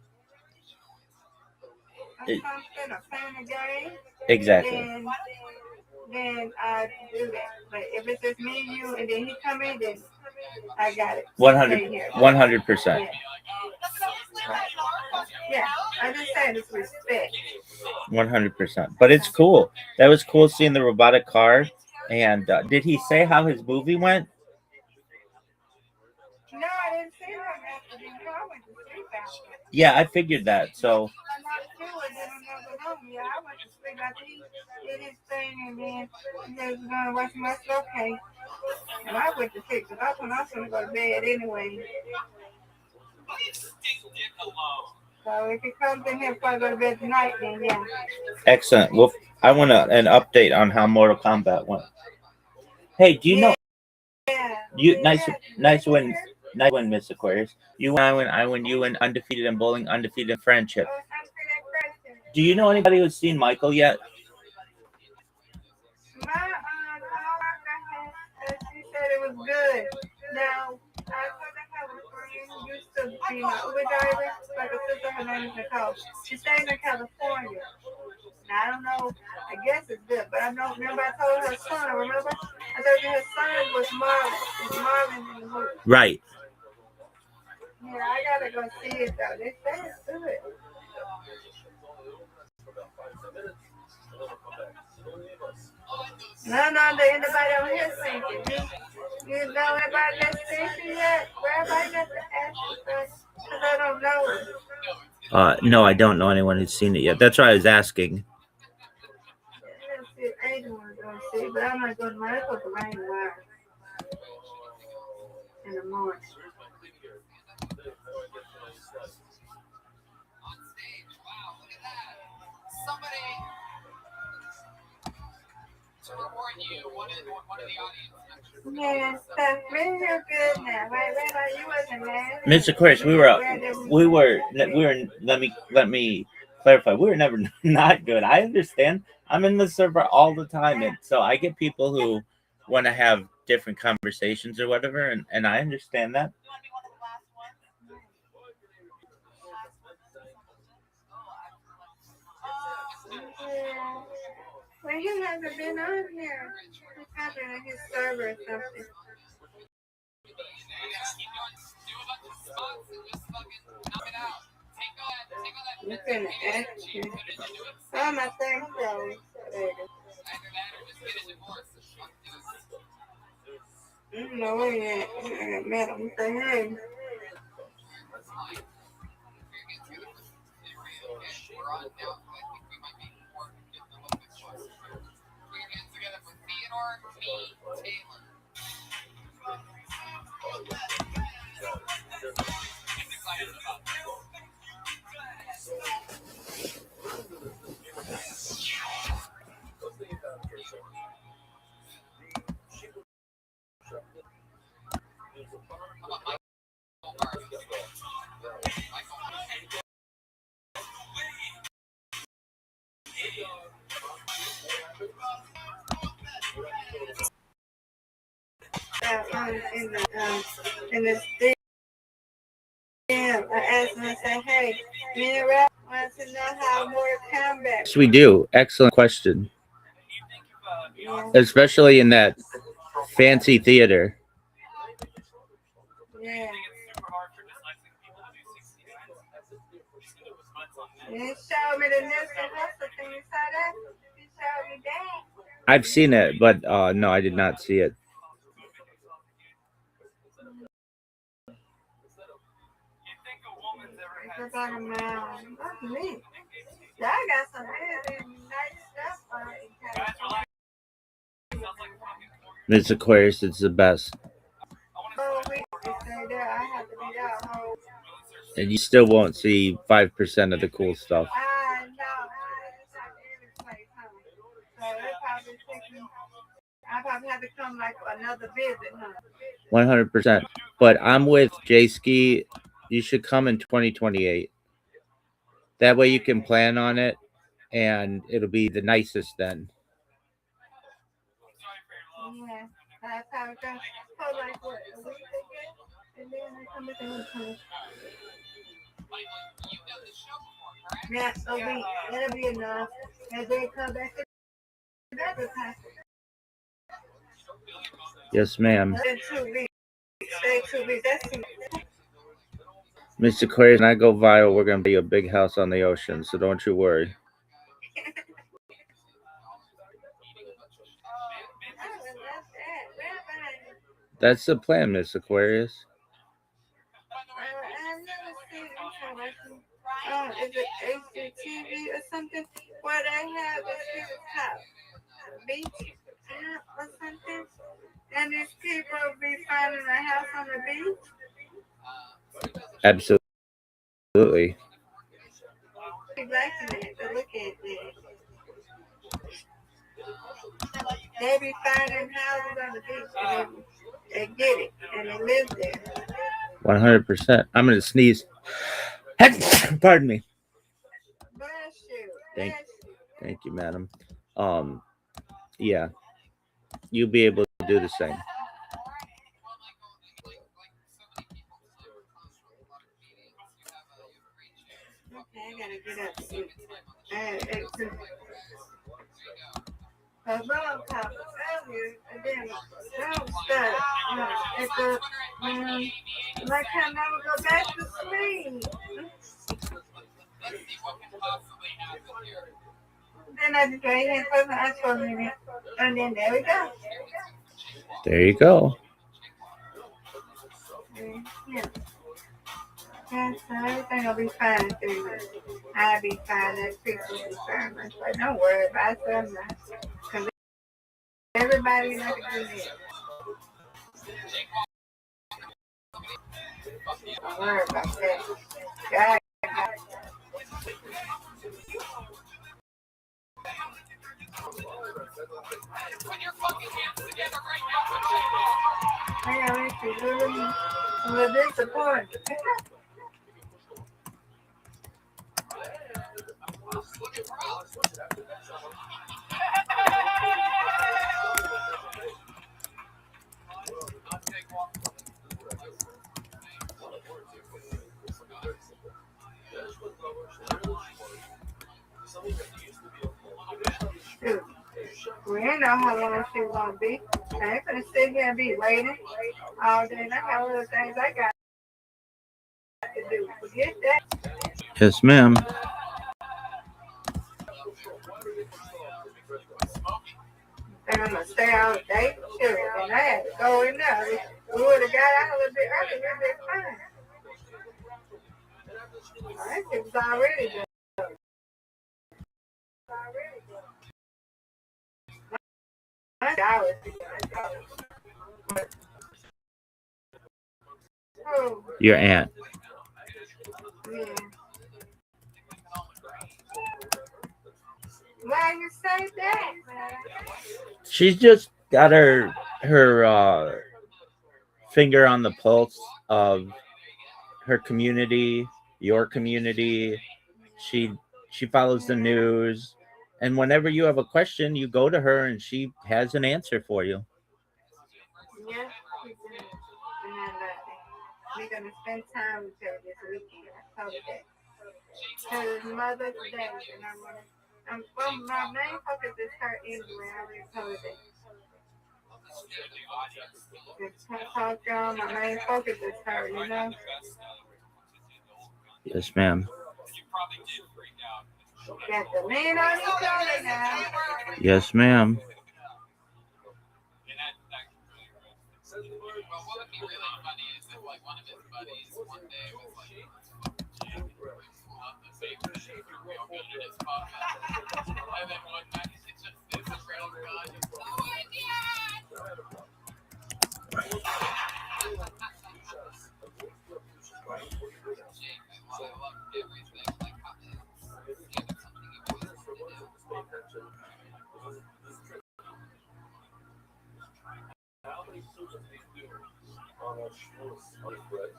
or something, or playing a game. Exactly. Then I do that. But if it's just me, you, and then he come in, then I got it. 100%. Yeah, I just said it's respect. 100%. But it's cool. That was cool seeing the robotic car. And did he say how his movie went? No, I didn't see him after the went to sleep after. Yeah, I figured that. So. Yeah, I went to sleep after he did his thing, and then he was going to watch my okay. And I went to sleep because I was going to go to bed anyway. So if he comes in here before I go to bed tonight, then yeah. Excellent. Well, I want an update on how Mortal Kombat went. Hey, do you know? You nice win, Miss Aquarius. You win, I win. You win, undefeated in bowling, undefeated in friendship. Do you know anybody who's seen Michael yet? My coworker she said it was good. Now, I have a friend who used to be my Uber driver, like a sister, her name is Nicole. She stays in California. Now, I don't know, I guess it's good, but I don't remember I told her son, remember? I told you her son was Marvin. It was Marvin in the movie. Right. Yeah, I gotta go see it though. They say it's good. No, there anybody on here seen it. You know anybody that's seen it yet? Everybody got to ask you first, because I don't know it. No, I don't know anyone who's seen it yet. That's why I was asking. I don't see anyone gonna see it, but I'm not going to mind. I go to Rain Wire in the morning. Somebody to reward you. One of the audience members. Yeah, stuff really real good now, right? Rabbi, you wasn't mad. Mr. Chris, we were. Let me clarify. We were never not good. I understand. I'm in the server all the time, and so I get people who want to have different conversations or whatever, and I understand that. Yeah. Well, he hasn't been on here. He's probably on his server or something. You couldn't ask you. Oh, my thing froze. I don't know where you at. I got mad at him. Say, hey. In this DM, I asked him, I said, hey, me and Rap wants to know how more combat. Yes, we do. Excellent question. Yeah. Especially in that fancy theater. Yeah. You showed me the Nipsey Hussle thing. You saw that? You showed me that. I've seen it, but no, I did not see it. It's about a mile. That's me. Y'all got some really nice stuff on it. Miss Aquarius, it's the best. Oh, wait. You say that. I have to be that whole. And you still won't see 5% of the cool stuff. I know. It's like every place, huh? So it probably take me. I probably have to come like another visit, huh? 100%. But I'm with J-Ski. You should come in 2028. That way you can plan on it, and it'll be the nicest then. Yeah. I probably come for like what, a week ago? And then I come back another time. Yeah, a week. That'll be enough. And then come back another time. Yes, ma'am. Then 2 weeks. Stay 2 weeks. That's 2 weeks. Mr. Aquarius, when I go viral, we're going to be a big house on the ocean, so don't you worry. That's the plan, Miss Aquarius. Is it HGTV or something? Where they have this people top beach or something? And these people be finding a house on the beach? Absolutely. Be liking it to look at it. They be finding houses on the beach and they get it and they live there. 100%. I'm going to sneeze. Pardon me. Bless you. Thank you, madam. Yeah. You'll be able to do the same. Okay, I gotta get up soon. Because Bob called us earlier, and then Bob started at the, and I can never go back to sleep. Then I just waited and put my eyes for a minute, and then there we go. There you go. Yeah. Yeah, so everything will be fine through this. I'll be fine. That people will be fine. But don't worry about something. Because everybody knows to do it. Don't worry about that. God. I got really a little disappointed. Dude, we didn't know how long she was going to be. I ain't gonna sit here and be waiting all day. And I got other things I got to do. Forget that. Yes, ma'am. And I'm gonna stay all day. Sure. And I had to go in there. We would have got out a little bit earlier. We'd been fine. All right, it was already done. Your aunt. Yeah. Why you say that, man? She's just got her finger on the pulse of her community, your community. She follows the news, and whenever you have a question, you go to her, and she has an answer for you. Yeah, we're gonna spend time with her this weekend. I told her that. Because it's Mother's Day, and well, my main focus is her anyway. I already told her that. Talk y'all, my main focus is her, you know? Yes, ma'am. Got the lean on each other now. Yes, ma'am. Well, what would be really funny is if, like, one of his buddies one day was like, love the paper, real good at his podcast. And then one night he just is a real good. Oh my God! I love everything. Like, give it something you always wanted to do. How many students do you do on a school on bread?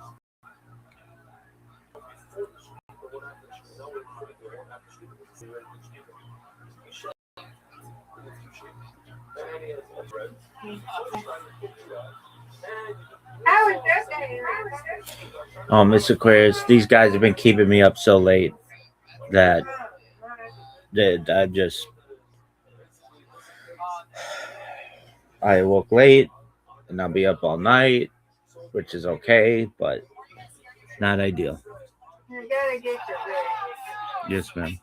Oh, Miss Aquarius, these guys have been keeping me up so late that I woke late and I'll be up all night, which is okay, but not ideal. You gotta get your rest. Yes, ma'am.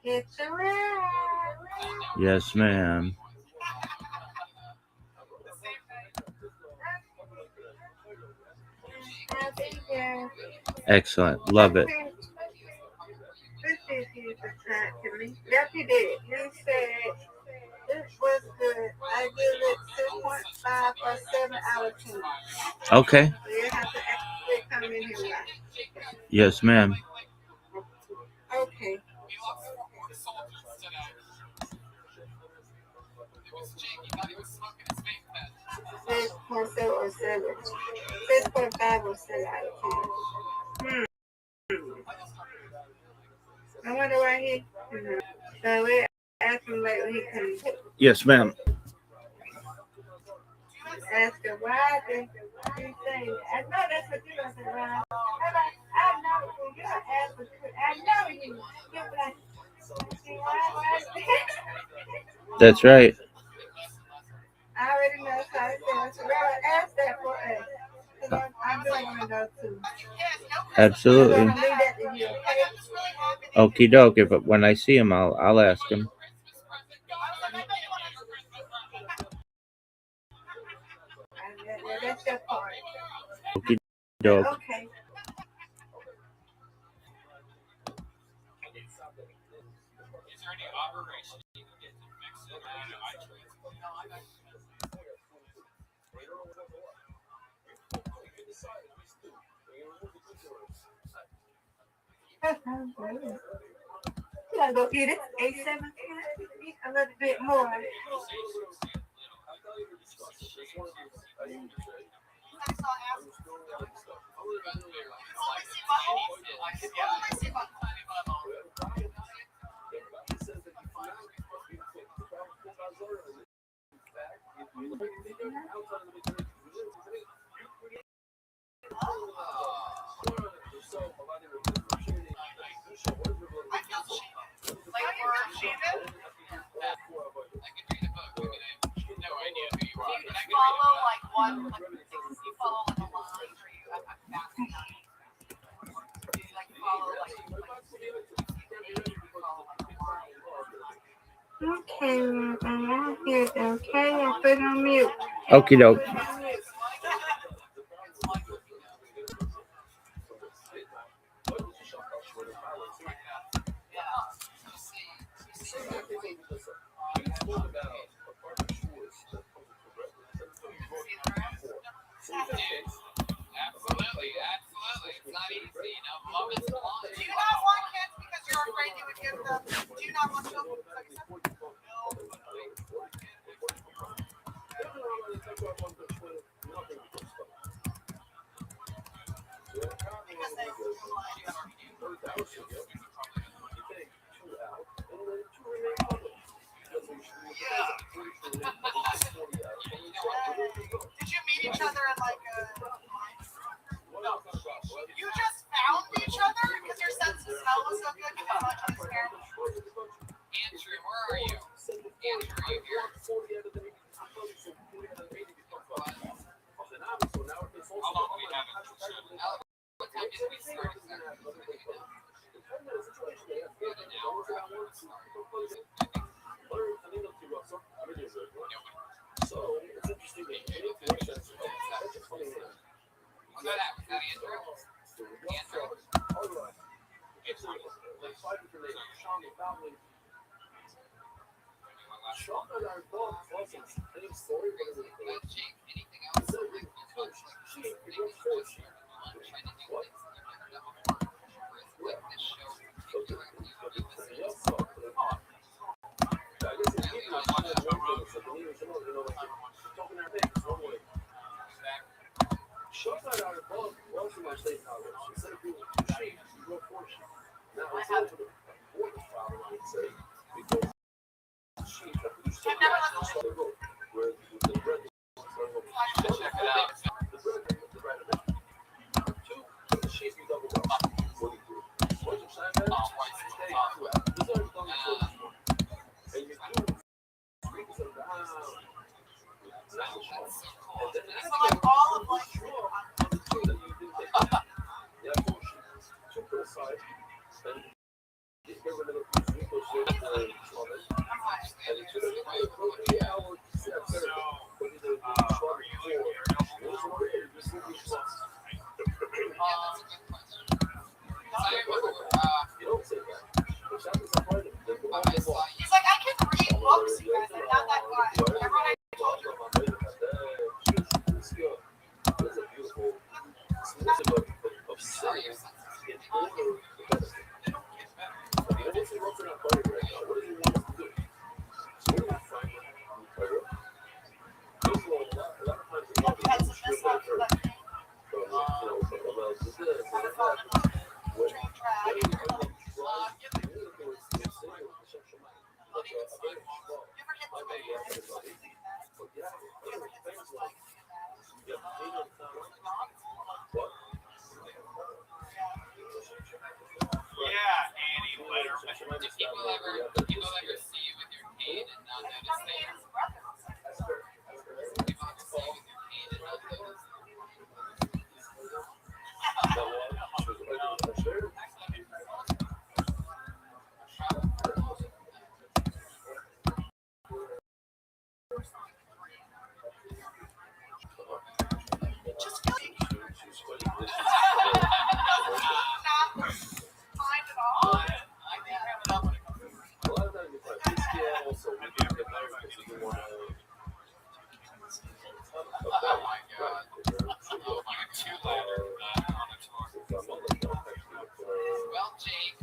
Get your rest. Yes, ma'am. Excellent. Love it. Yes, he did. He said it was good. I give it 2.5 or 7 out of 10. Okay. So you have to actually come in here right. Yes, ma'am. Okay. Six point seven or 7. 6.5 or 7 out of 10. I wonder why he. So we asked him lately he couldn't. Yes, ma'am. Ask him why did he say that? I know that's what you're gonna say, Ron. I know That's right. I already know how to say so Rabbi asked that for us. Because I'm going to know too. Absolutely. I'm going to leave that to you, okay? Okie doke. But when I see him, I'll ask him. That's your part. Okie doke. Okay. Is there any operation you can get to fix it? That sounds good. You gotta go eat it. 8:17. Eat a little bit more. Follow like one, like you follow like a line, or you like follow like Okay, I'm here. Okay, I put it on mute. Okie doke. Absolutely. It's not easy, you know. Love is blind. Do you not want kids because you're afraid you would give them? Do you not want children? Did you meet each other in like a? You just found each other because your sense of smell was so good. You found each other's hair. Andrew, where are you? Andrew, are you here? How long do we have it? What time did we start exactly? An hour. Was that Andrew? Andrew? Anything else? Check it out. He's like, I can read books, you guys. I'm not that guy. Remember when I told you? Just feel like not mind at all. I can't have it up when it comes to A lot of times you find this year also we get married because you want to. Oh my god. Oh my god, too loud on the tour. Well, Jake,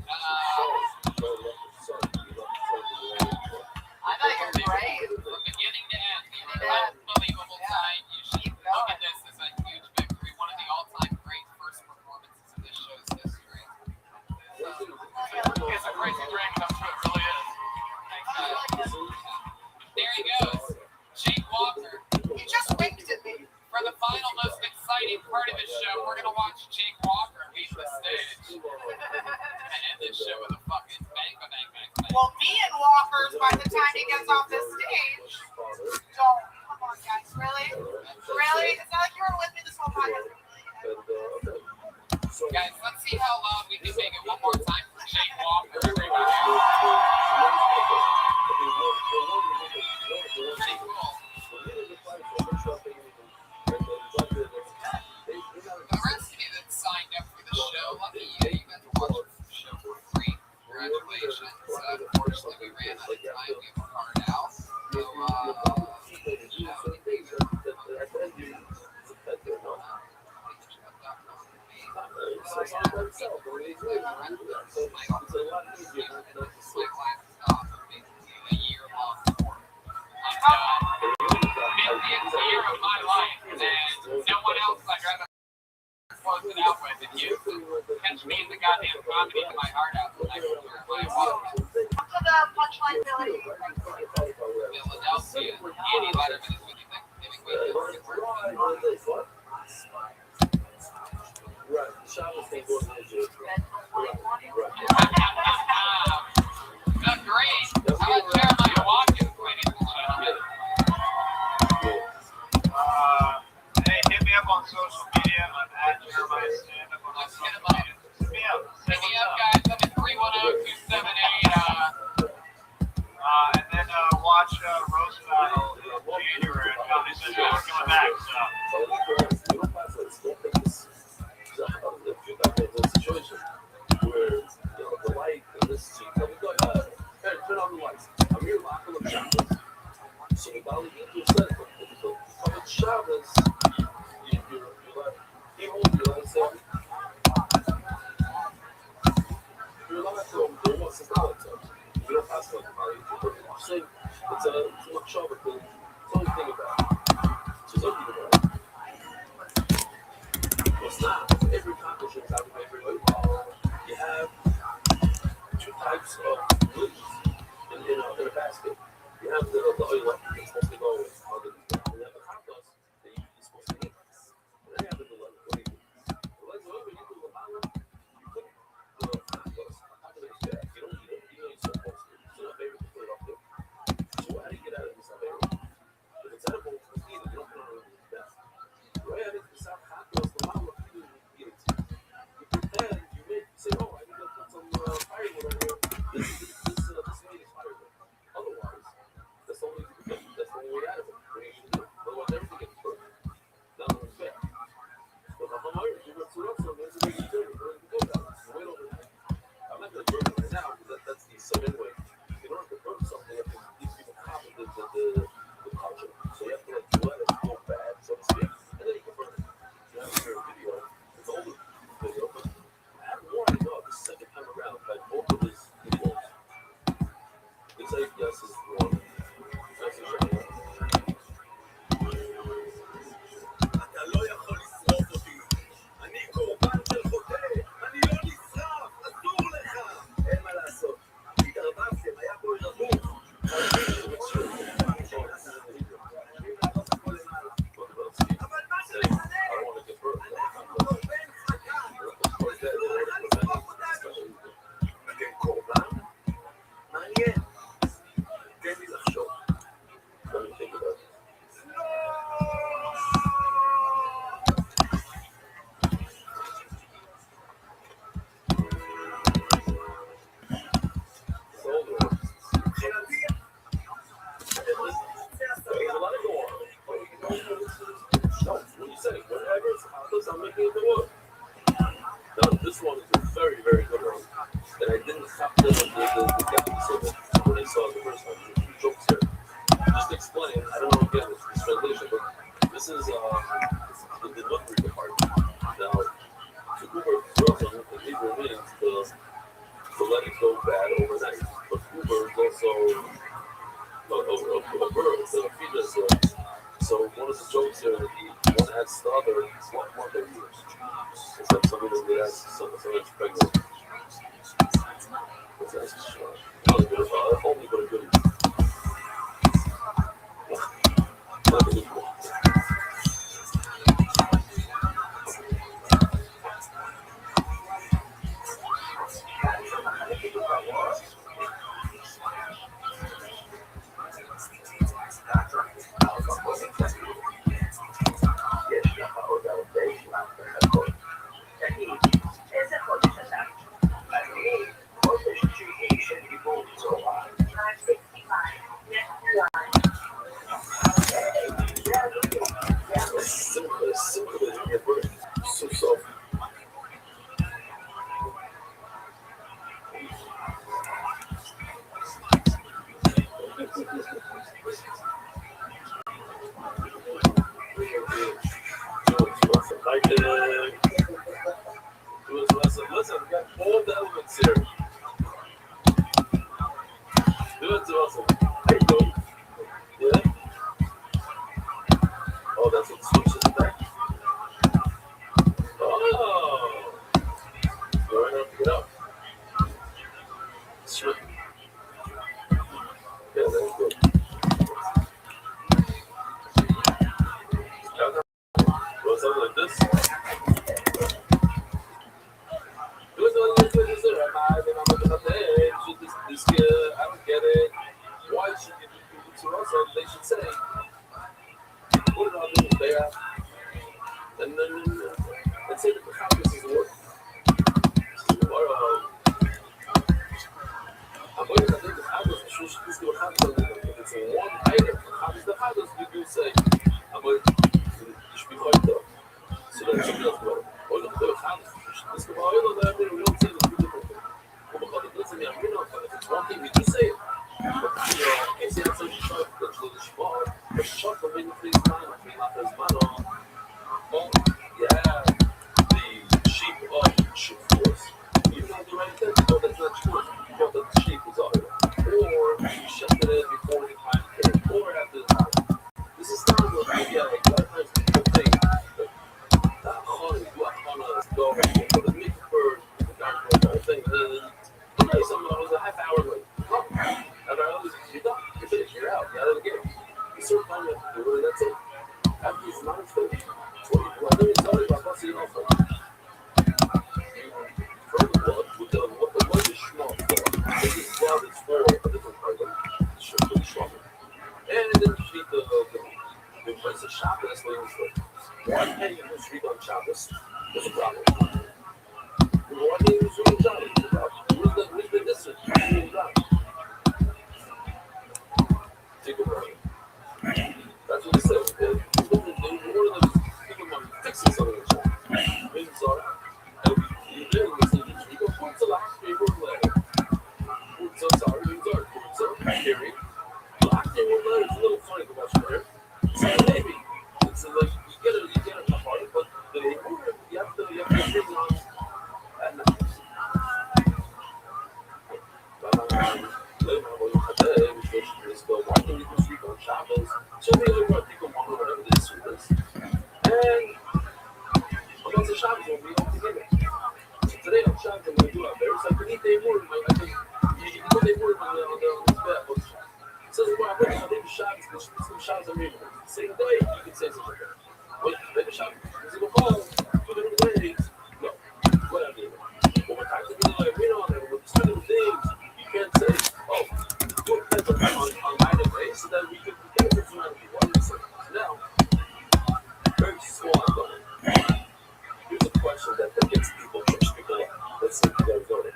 I thought you were great. from beginning to end, the unbelievable time. You should look at this as a huge victory. One of the all-time great first performances in this show's history. It's a crazy drink, I'm sure it really is. There he goes. Jake Walker. He just winked at me. For the final, most exciting part of this show, we're going to watch Jake Walker leave the stage and end this show with a fucking bang, bang, bang, bang. Well, me and Walker's by the time he gets off this stage. Don't. Come on, guys. Really? Really? It's not like you were with me this whole podcast. Guys, let's see how loud we can make it one more time for Jake Walker, everybody. Pretty cool. The rest of you that signed up for the show, lucky you, you got to watch the show for free. Congratulations. Unfortunately, we ran out of time. We have a hard out. So, a year long tour. It's the year of my life, and no one else I'd rather close it out with than you. Catch me in the goddamn comedy of my heart out tonight where my walk. To the punchline, Billy. Philadelphia. Andy Letterman is with you Thanksgiving weekend. Right, the shop is being going to Great. How about Jeremiah Watkins, ladies and gentlemen? Hey, hit me up on social media. I'm at Jeremiah Stand Up on Let's social hit him up. media. Hit me up. Say Hit me what's up, guys. I'm at 310-278. And then watch Roast Battle in January at Comedy Central. We're coming back. situation where the light and this scene, we go, hey, turn on the lights. I'm here locking up Shabbos. So we got to get to a set. But on Shabbos, you're like, people, you're like, say, you're not to do what's the knowledge of. You don't pass on the knowledge. So it's a much Shabbos thing. Something think about it. So something think about it. It's not. Every competition is having every way. You have two types of goods in a basket. You have the oil that you're supposed to go with. You have the hot dogs that you're supposed to eat. And then you have the legs. What do you do? The legs, whatever you do with the bottom, you put the hot dogs on top of the bag. You don't eat it. You know you're supposed to. So your favorite to put it up there. So how do you get out of this favorite? If it's edible, you eat it. You don't put it on the best. The way I did the hot dogs, the bottom of the then you may say, oh, I need to put some firewood over here. This made is firewood. Otherwise, that's the only thing. listen, I'm making it work. Now, this one is a very, very good one. And I didn't have the gap so when I saw it the first time. There's a few jokes here. Just to explain, I don't know again, it's translation, but this is the delivery department. Now, to Uber Brooklyn, the Hebrew means to let it go bad overnight. But Uber is also a verb, so a fetus. So one of the jokes here that one adds to the other, what they're used. It's like somebody that adds someone's pregnant. What's that? Only but a goodie. Not a good one. Listen, we got all the elements here. Do it to us. How you doing? Yeah? Oh, that's what switches back. Oh! Go right up, get up. Sure. Yeah, that's good. Well, something like this. I don't get it. Why should you do it to us? They should say, what did I do there? And then let's say that the Shabbos is work. I'm going to think the Shabbos is going to happen. If it's one item, the Shabbos you do say, I'm going to be quite up. So that's something else about it. Or the Shabbos, this is the we don't say the beautiful thing. Listen, if it's one thing, we do say it. But, I say it's a shot, that's what it's for. The shot of any place, man, I feel like there's man on. Oh, yeah, the sheep of sheep force. You know the right thing? No, that's not true. You thought that the sheep was out. Or you shut it in before the time period, or after the time. This is not good. Yeah, like, a lot of times people think that honey, go for the meat bird, the whole thing, something that was a half hour late. Oh, and I always you're done. You're finished. You're out. You're out of the game. You serve time you have to do it, and that's it. After it's not finished. Well, let me tell you about busting off. Furthermore, with the blood is small. This is blood is for a different program. It's really stronger. And then you feed the place of Shabbos. That's what it was like. Why can't you just read on Shabbos? There's a problem. Why can't you just read on Shabbos? There's a problem. Where's the distance? Take a break. That's what he said. One of those people might be fixing something in the chat. Maybe sorry. And you really listen to you go, what's the last favorite letter? What's so sorry? What's so scary? The last favorite letter is a little funny to watch there. So maybe. It's like you get it apart, but you have to bring on at night. Why can you do sleep on Shabbos? So many other people want to know whatever this is. And about the Shabbos, we'll be all together. So today on Shabbos, I'm going to do our very second day word. I think you can put a word on this bed. It says, well, I'm going to do Shabbos, because some Shabbos are made. Same day, you can say something. Wait, make a Shabbos. Is it a phone? Do it every day? No. Whatever. But we're talking about like, you know, we're spending things. You can't say, oh, do it on my day so that we can get it from other people. Now, very small though. Here's a question that gets people, trips people up. Let's see if you guys know it.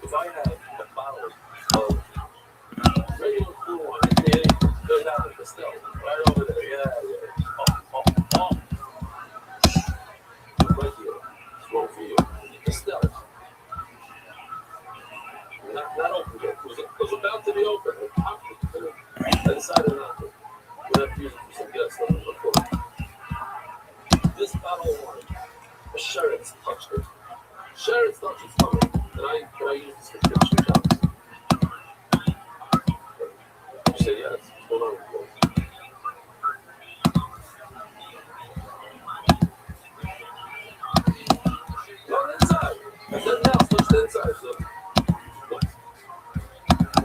If I have a bottle of regular cool wine, they're down at the stove, right over there. Yeah. Oh. Sheretz touched it. Sheretz touched its tummy. Can I use this for 2 shots? You say yes. What's going on with you? No, the inside. Nothing else. Touch the inside. So.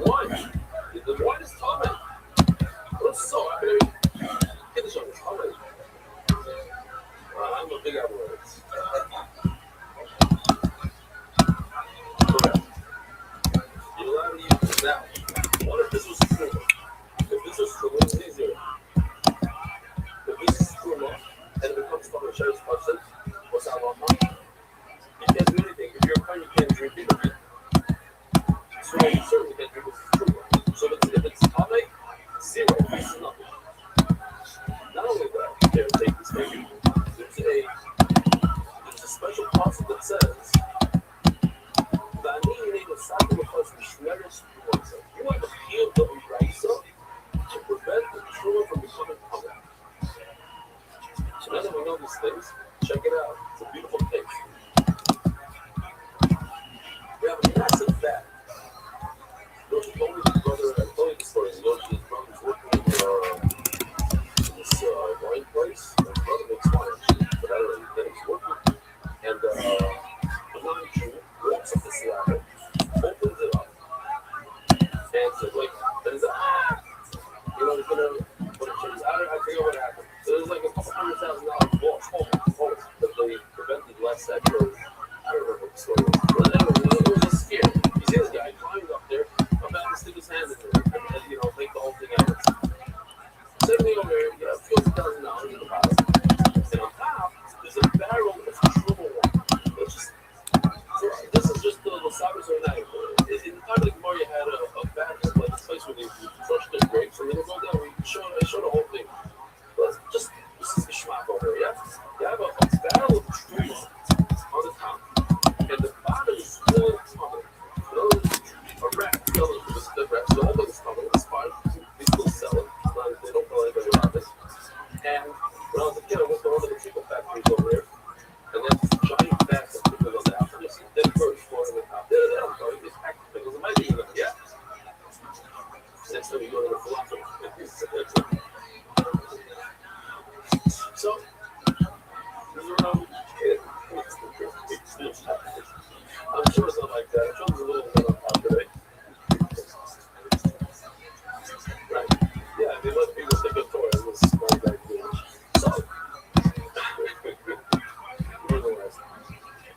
One. The one is tummy. What's so? I mean, get this on his tummy. I'm a big apple. Correct. You're allowed to use this now. What if this was true? If this was true, it's easier. If this is true enough, and it becomes from a sheriff's person, what's that law? You can't do anything. If you're a friend, you can't drink it. So you certainly can't drink this true. So if it's tummy, 0, this is nothing. Not only that, here, take this baby. There's a special concept that says you want to heal the Uraisa to prevent the truma from becoming public. So now that we know these things, check it out. It's a beautiful case. We have a massive bag. Yoshi told me his brother, I told you the story. Yoshi's brother's working in this wine place. My brother makes wine, but I don't know that he's working. And the non-Jew walks up this ladder, opens it up, and says, like, there's he's gonna put a change. I forget what happened. So there's like a couple $100,000 loss, home, that they prevented last sector. I don't remember what the story was. But anyway, it was scary. You see this guy climbing up there, come back and stick his hand in there, and make the whole thing out. Same thing over here, you have $50,000 in the bottom. And on top, there's a barrel of truma wine. So this is just the Sabbath or night. In the time of the Gemara, you had a bag, like a place where they crushed the grapes, and then they go down. I showed the whole thing. But just this is the schmack over here. You have a barrel of truma on the top, and the bottom is full of tummy. A rat, the rat, the whole thing is tummy. It's fine. They still sell it. They don't tell anybody about this. And when I was a kid, I went to one of the chicken factories over there, and there's this giant bag of pickles on the outside. You see dead birds flying on the top. They don't know. You just pack the pickles. It might be enough. Yeah. Next time you go to the falafel. So, I'm sure it's not like that. I'm sure there's a little bit on top today. Right. Yeah, they let people take a tour of this small guy. So,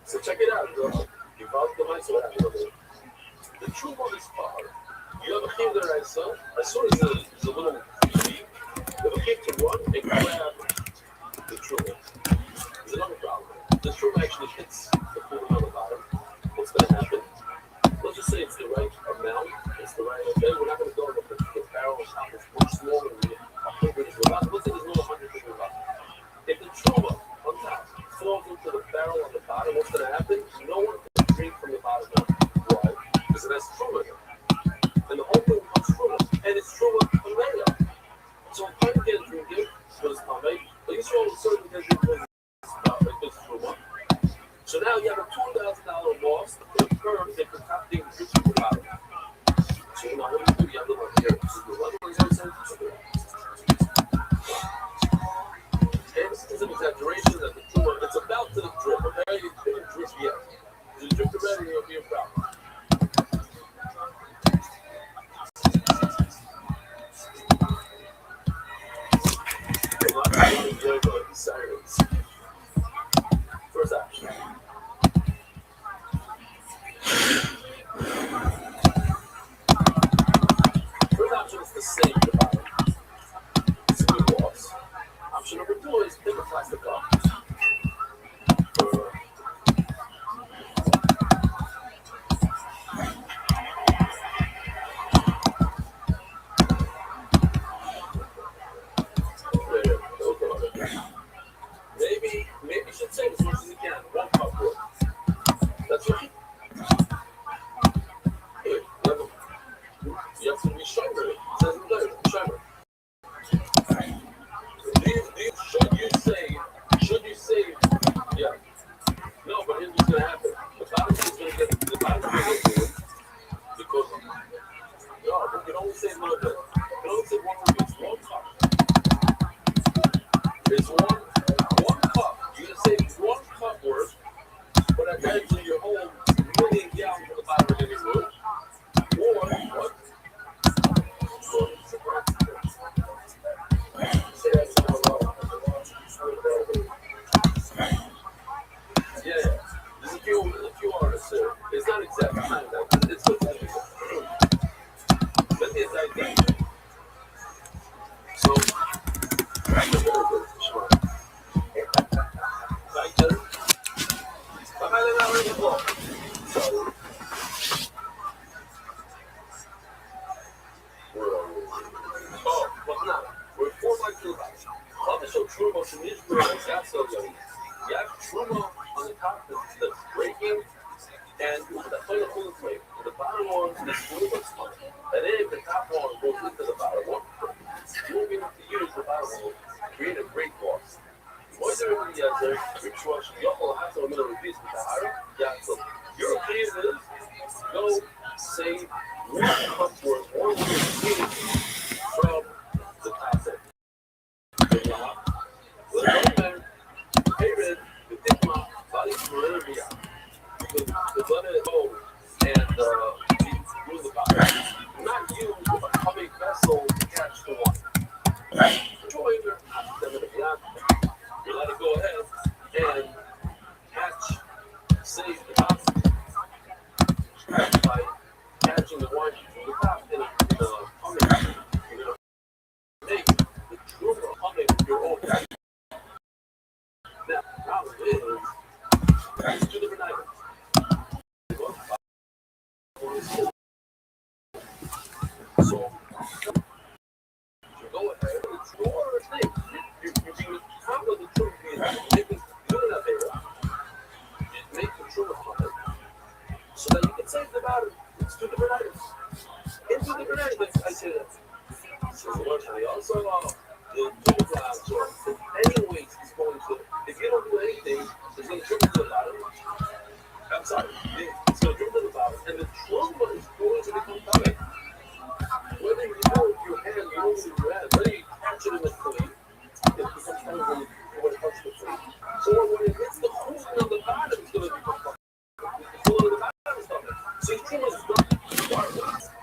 so check it out. You found the mice, what happened? The truth on this part, you have a cave there, I saw. As soon as there's a little leak, you have a cave to run and grab the truth. There's another problem. The truth actually hits the food on the bottom. What's going to happen? Let's just say it's the right amount. It's the right, okay? We're not going to go with the barrel on top. It's much smaller than 100 is about. Let's say there's no 100 is about. If the truma on top falls into the barrel on the bottom, what's going to happen? No one can drink from the bottom up. Why? Because it has truma in it. And the whole thing becomes truma. And it's truma pameya. So if I can't drink it, because pameya, at least you're all certain that it's truma. So now you have a $2,000 loss that occurs if the top thing is from the bottom. So now what do? You have the one here. So the level is and this is an exaggeration that the truma, it's about to drip. Okay? It didn't drip yet. If you drip the red, you'll be a problem. Sirens. First option. First option is to save the bottom. It's a good loss. Option number 2 is take a plastic cup. Maybe you should save as much as you can. 1 cup worth. That's right. Here, you have to be stronger. It says in there, stronger. Should Israel, that's so good. You have truma on the top that's breaking, and the full plate. The bottom one is full of smoke. And then the top one goes into the bottom one. You'll be able to use the bottom one to create a break box. What are the other rituals? You'll have to know the piece of the Tahara. Yeah, so your opinion is go say one cup worth or from the top end. The butter is old and use the bottom. Not use a coming vessel to catch the water. You let it go ahead and catch, save the top by catching the wine from the top in a humming. You're going to make the true humming your own. Now, problem is, two different items. So, go ahead. It's your thing. You're being proud of the truth. You're making good of it. You make the truth of it. So that you can save the battle. It's two different items. In two different items, I say that. So, also, the two glass, or any weight is going to, if you don't do anything, it's going to trickle to the bottom. I'm sorry. It's going to trickle to the bottom. And the trauma is going to become coming. Whether you do it with your hand, you don't with your hand, whether you catch it in the plate, it becomes coming when it touches the plate. So when it hits the hole on the bottom, it's going to become coming. The hole on the bottom is coming. So your trauma is going to start.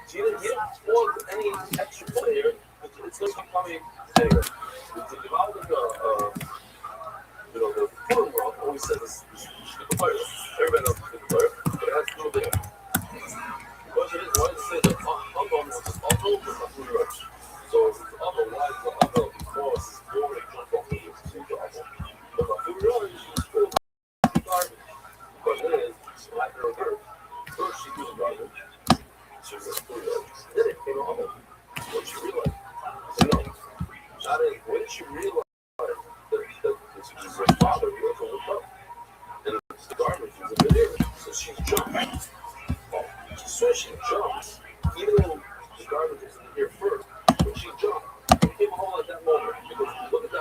So you don't want any extra player, it's going to be coming anyway. The development the foreign world always says this player. Everybody knows the player, but it has to do with it. The question is, why does it say that Album was a food rush? So if it's Album, why is the Album because you already jumped off the Album? But the food rush is full of garbage. The question is, like her girl, first she was garbage. She was a food rush. Then it came Album. What she realized, when she realized that this was her father, he was hooked up. And the garbage was a bit area. So she jumped. So she jumped, even though the garbage was in here first, when she jumped, it became a hole at that moment. Because look at the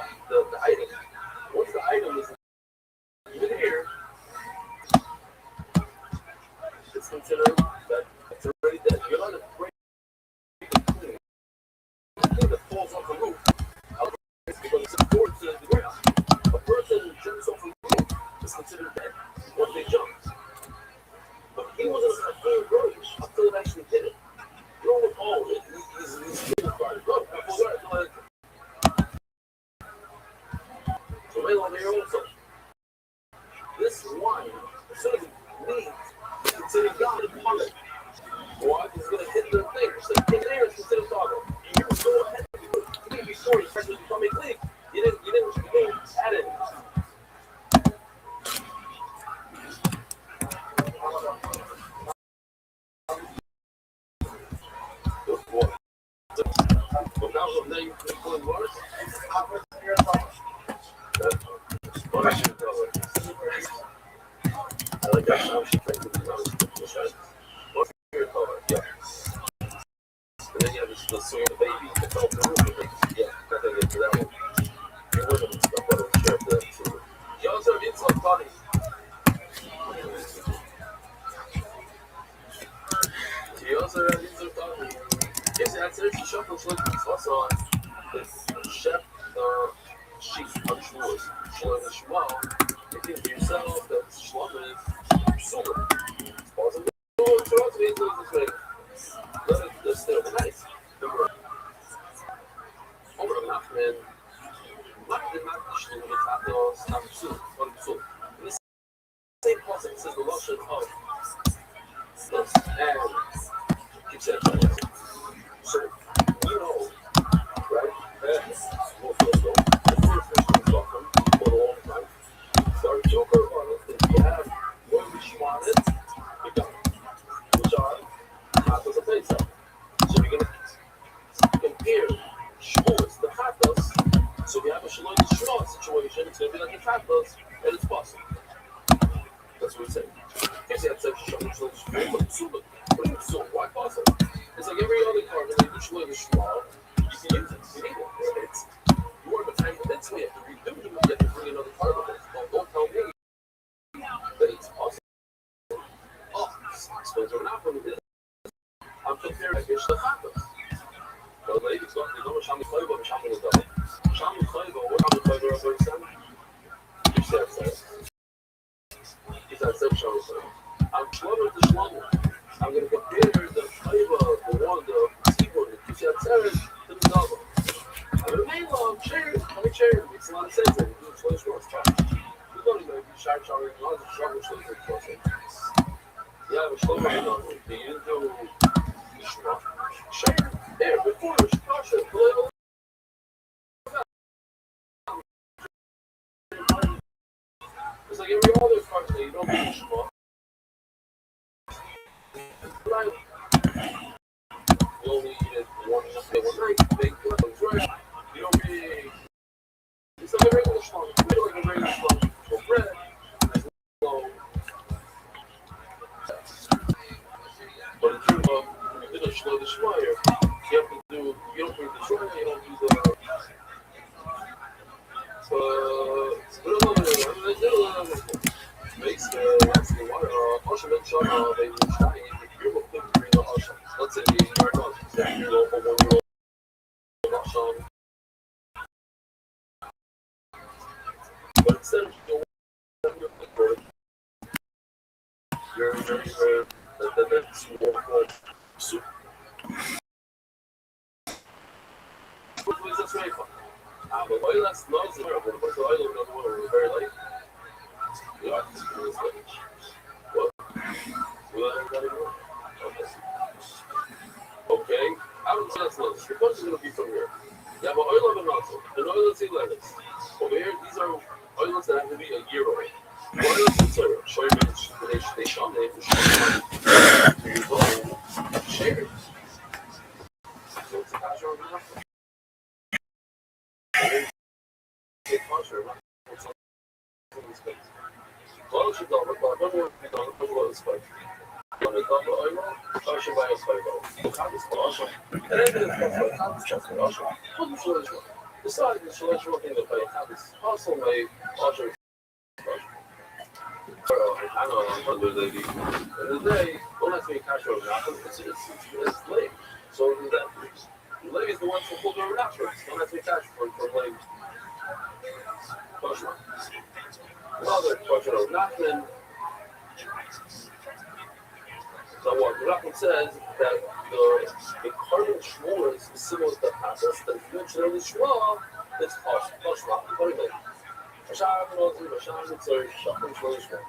item. Once the item is even here, it's considered that it's already dead. You're not afraid of the thing that falls off the roof. Because it's important to the ground. A person who jumps off the roof is considered dead once they jump. But he wasn't a full rubbish until it actually hit it. You don't look all of it. He's started. Look, so wait on here also. This wine, as soon as it leaves, it's considered gone upon it. Why? Because it's going to hit the thing. So in there, it's considered toggle. You go ahead. Before you start to become a click, you didn't add it. But now you can pull in words. I like that how she tries to be honest. What's your color? Yeah. And then you have this swing of the baby, the top of the roof. Yeah, not gonna get to that one. You're with them and stuff, but I'm sure that too. You also have insult body. You also have insult body. Yes, that's it. You shuffle like also on the chef sheet on shores. Showing the schmal. You think to yourself that schmal is super. Possible. This way. Let's stay overnight. Over the Nachman, in the same process, it says the lotion of this and etc. So, you know, right? That's most of us know. The first thing is often for a long time. There are two curveballs that you have one which you wanted, you got it. Which are not as a place up. So you're going to compare Shmuels, the Chatas. So we have a Shalom Yishmael situation. Hashem, it's going to be like a tapas, and it's possible. That's what we say. Here's the episode why possible? It's like every other carbon, like the shlo, the shlo, you can use it. You need it. It's more of a time convince me. You have to redo it, you have to bring another carbon. Don't tell me that it's possible. Oh, so they're not going to do it. I'm comparing against the tapas. But ladies, you know what Shamu Chayva and Shamu Ladava. Shamu Chayva, what Shamu Chayva are going to say? You said that. He said Shamu Chayva. I'm shlomo to shlomo. I'm going to compare the Chayva, the one, the keyboard, the Kishat Teres, to the Dava. I'm going to make long, share it. Let me share it. Makes a lot of sense. I can do it twice more. You don't even be sharp, sharp, and not just sharp, so it's closer. Yeah, but shlomo, you know, do you do Shema? Share it. There, before the Shema, it's like every other part that you don't do Shema. Right. You only eat it one night, bake it, right? You don't really. It's like a regular Shema. You feel like a regular Shema. So bread, there's no. But in terms of you do the Shema here, you have to do. You don't do the Shema. You don't do the. Makes the water. Osha makes sure they will try and you will put in the Osha. Let's say you are not exactly over 1 year old Osha. But instead of doing you're that's more soup. That's very fun. But oil that's not zero, but the oil of the water is very light. Yeah, what? Okay. I would say that's less. The question is going to be from here. You have an oil of a nozzle, an oil of 11. Over here, these are oils that have to be a year old. Oils and soda. Show you they show me. Here you go. Share it. So it's a kasher of a nozzle. Take kasher. Well, she don't look like one more thing on the below the spike. On the double oil, Osha by a spike. The cop is Osha. And then the cop is just Osha. What's the solution? Besides the solution in the play, cop is also made Osha. I know, I'm under the lady. In the day, don't have to be cash over nothing. It's late. So that the lady is the one who pulled over afterwards. Don't have to be cash for late. Osha. Another question of Nachman. So what Nachman says that the carbon shmur is similar to the process that you mentioned in the shmur. It's Oshma. Hashem knows it. Hashem knows it. Shachim shmur shmur.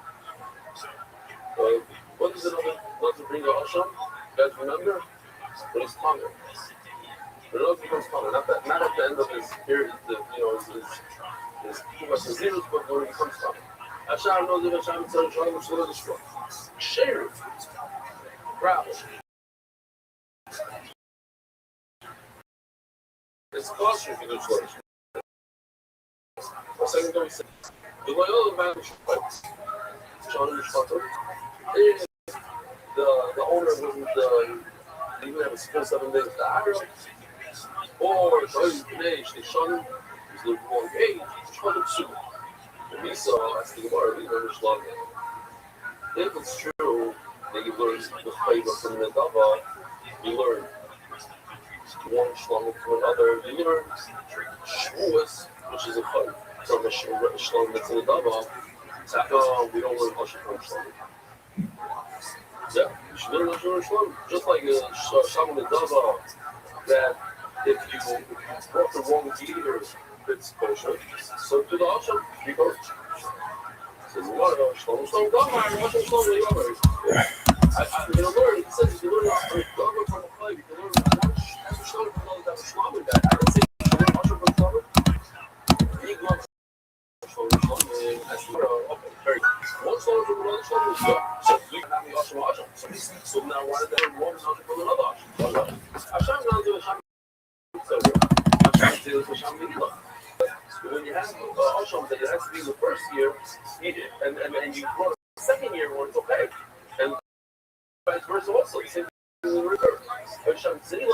What does it bring to Hashem? You guys remember? When he's coming. When it becomes coming. Not at the end of his period. Is too much zeros, but when it becomes coming. Hashem knows it. Hashem says, "Shalom, shalom, shalom." Share it. Grab it. It's costly if you do shalom. The second time he said, "The loyal man shalom, shalom." The owner wasn't even have a full 7 days to hire him, or today she shalom. He's living long age. Shalom, shalom. We saw, as the Gemara, we learned Shalom. If it's true that you learn the flavor from the Dava, you learn one Shalom from another, you learn Shmuas, which is a fight from a Shalom that's in the Dava. So we don't learn Hashem from Shalom. Yeah, you should learn Hashem from Shalom. Just like Shalom in the Dava, that if you brought the wrong gear, it's kosher. So to the Hashem, you go. Says, what about Shalom? Shalom, Hashem, Shalom, you know, learn, it says, if you learn Dava from a fight, you can learn one Shalom from another that was Shalom in that. I don't say Hashem from Dava. You go Shalom, okay, very good. One Shalom from another Shalom is good. So you can have the Hashem. So now why did they have one Hashem from another Hashem? Hashem now do Hashem. So Hashem do Hashem Megillah. When you have Ashram that it has to be in the first year, and you brought a second year where it's okay, and vice versa also. The same thing in reverse.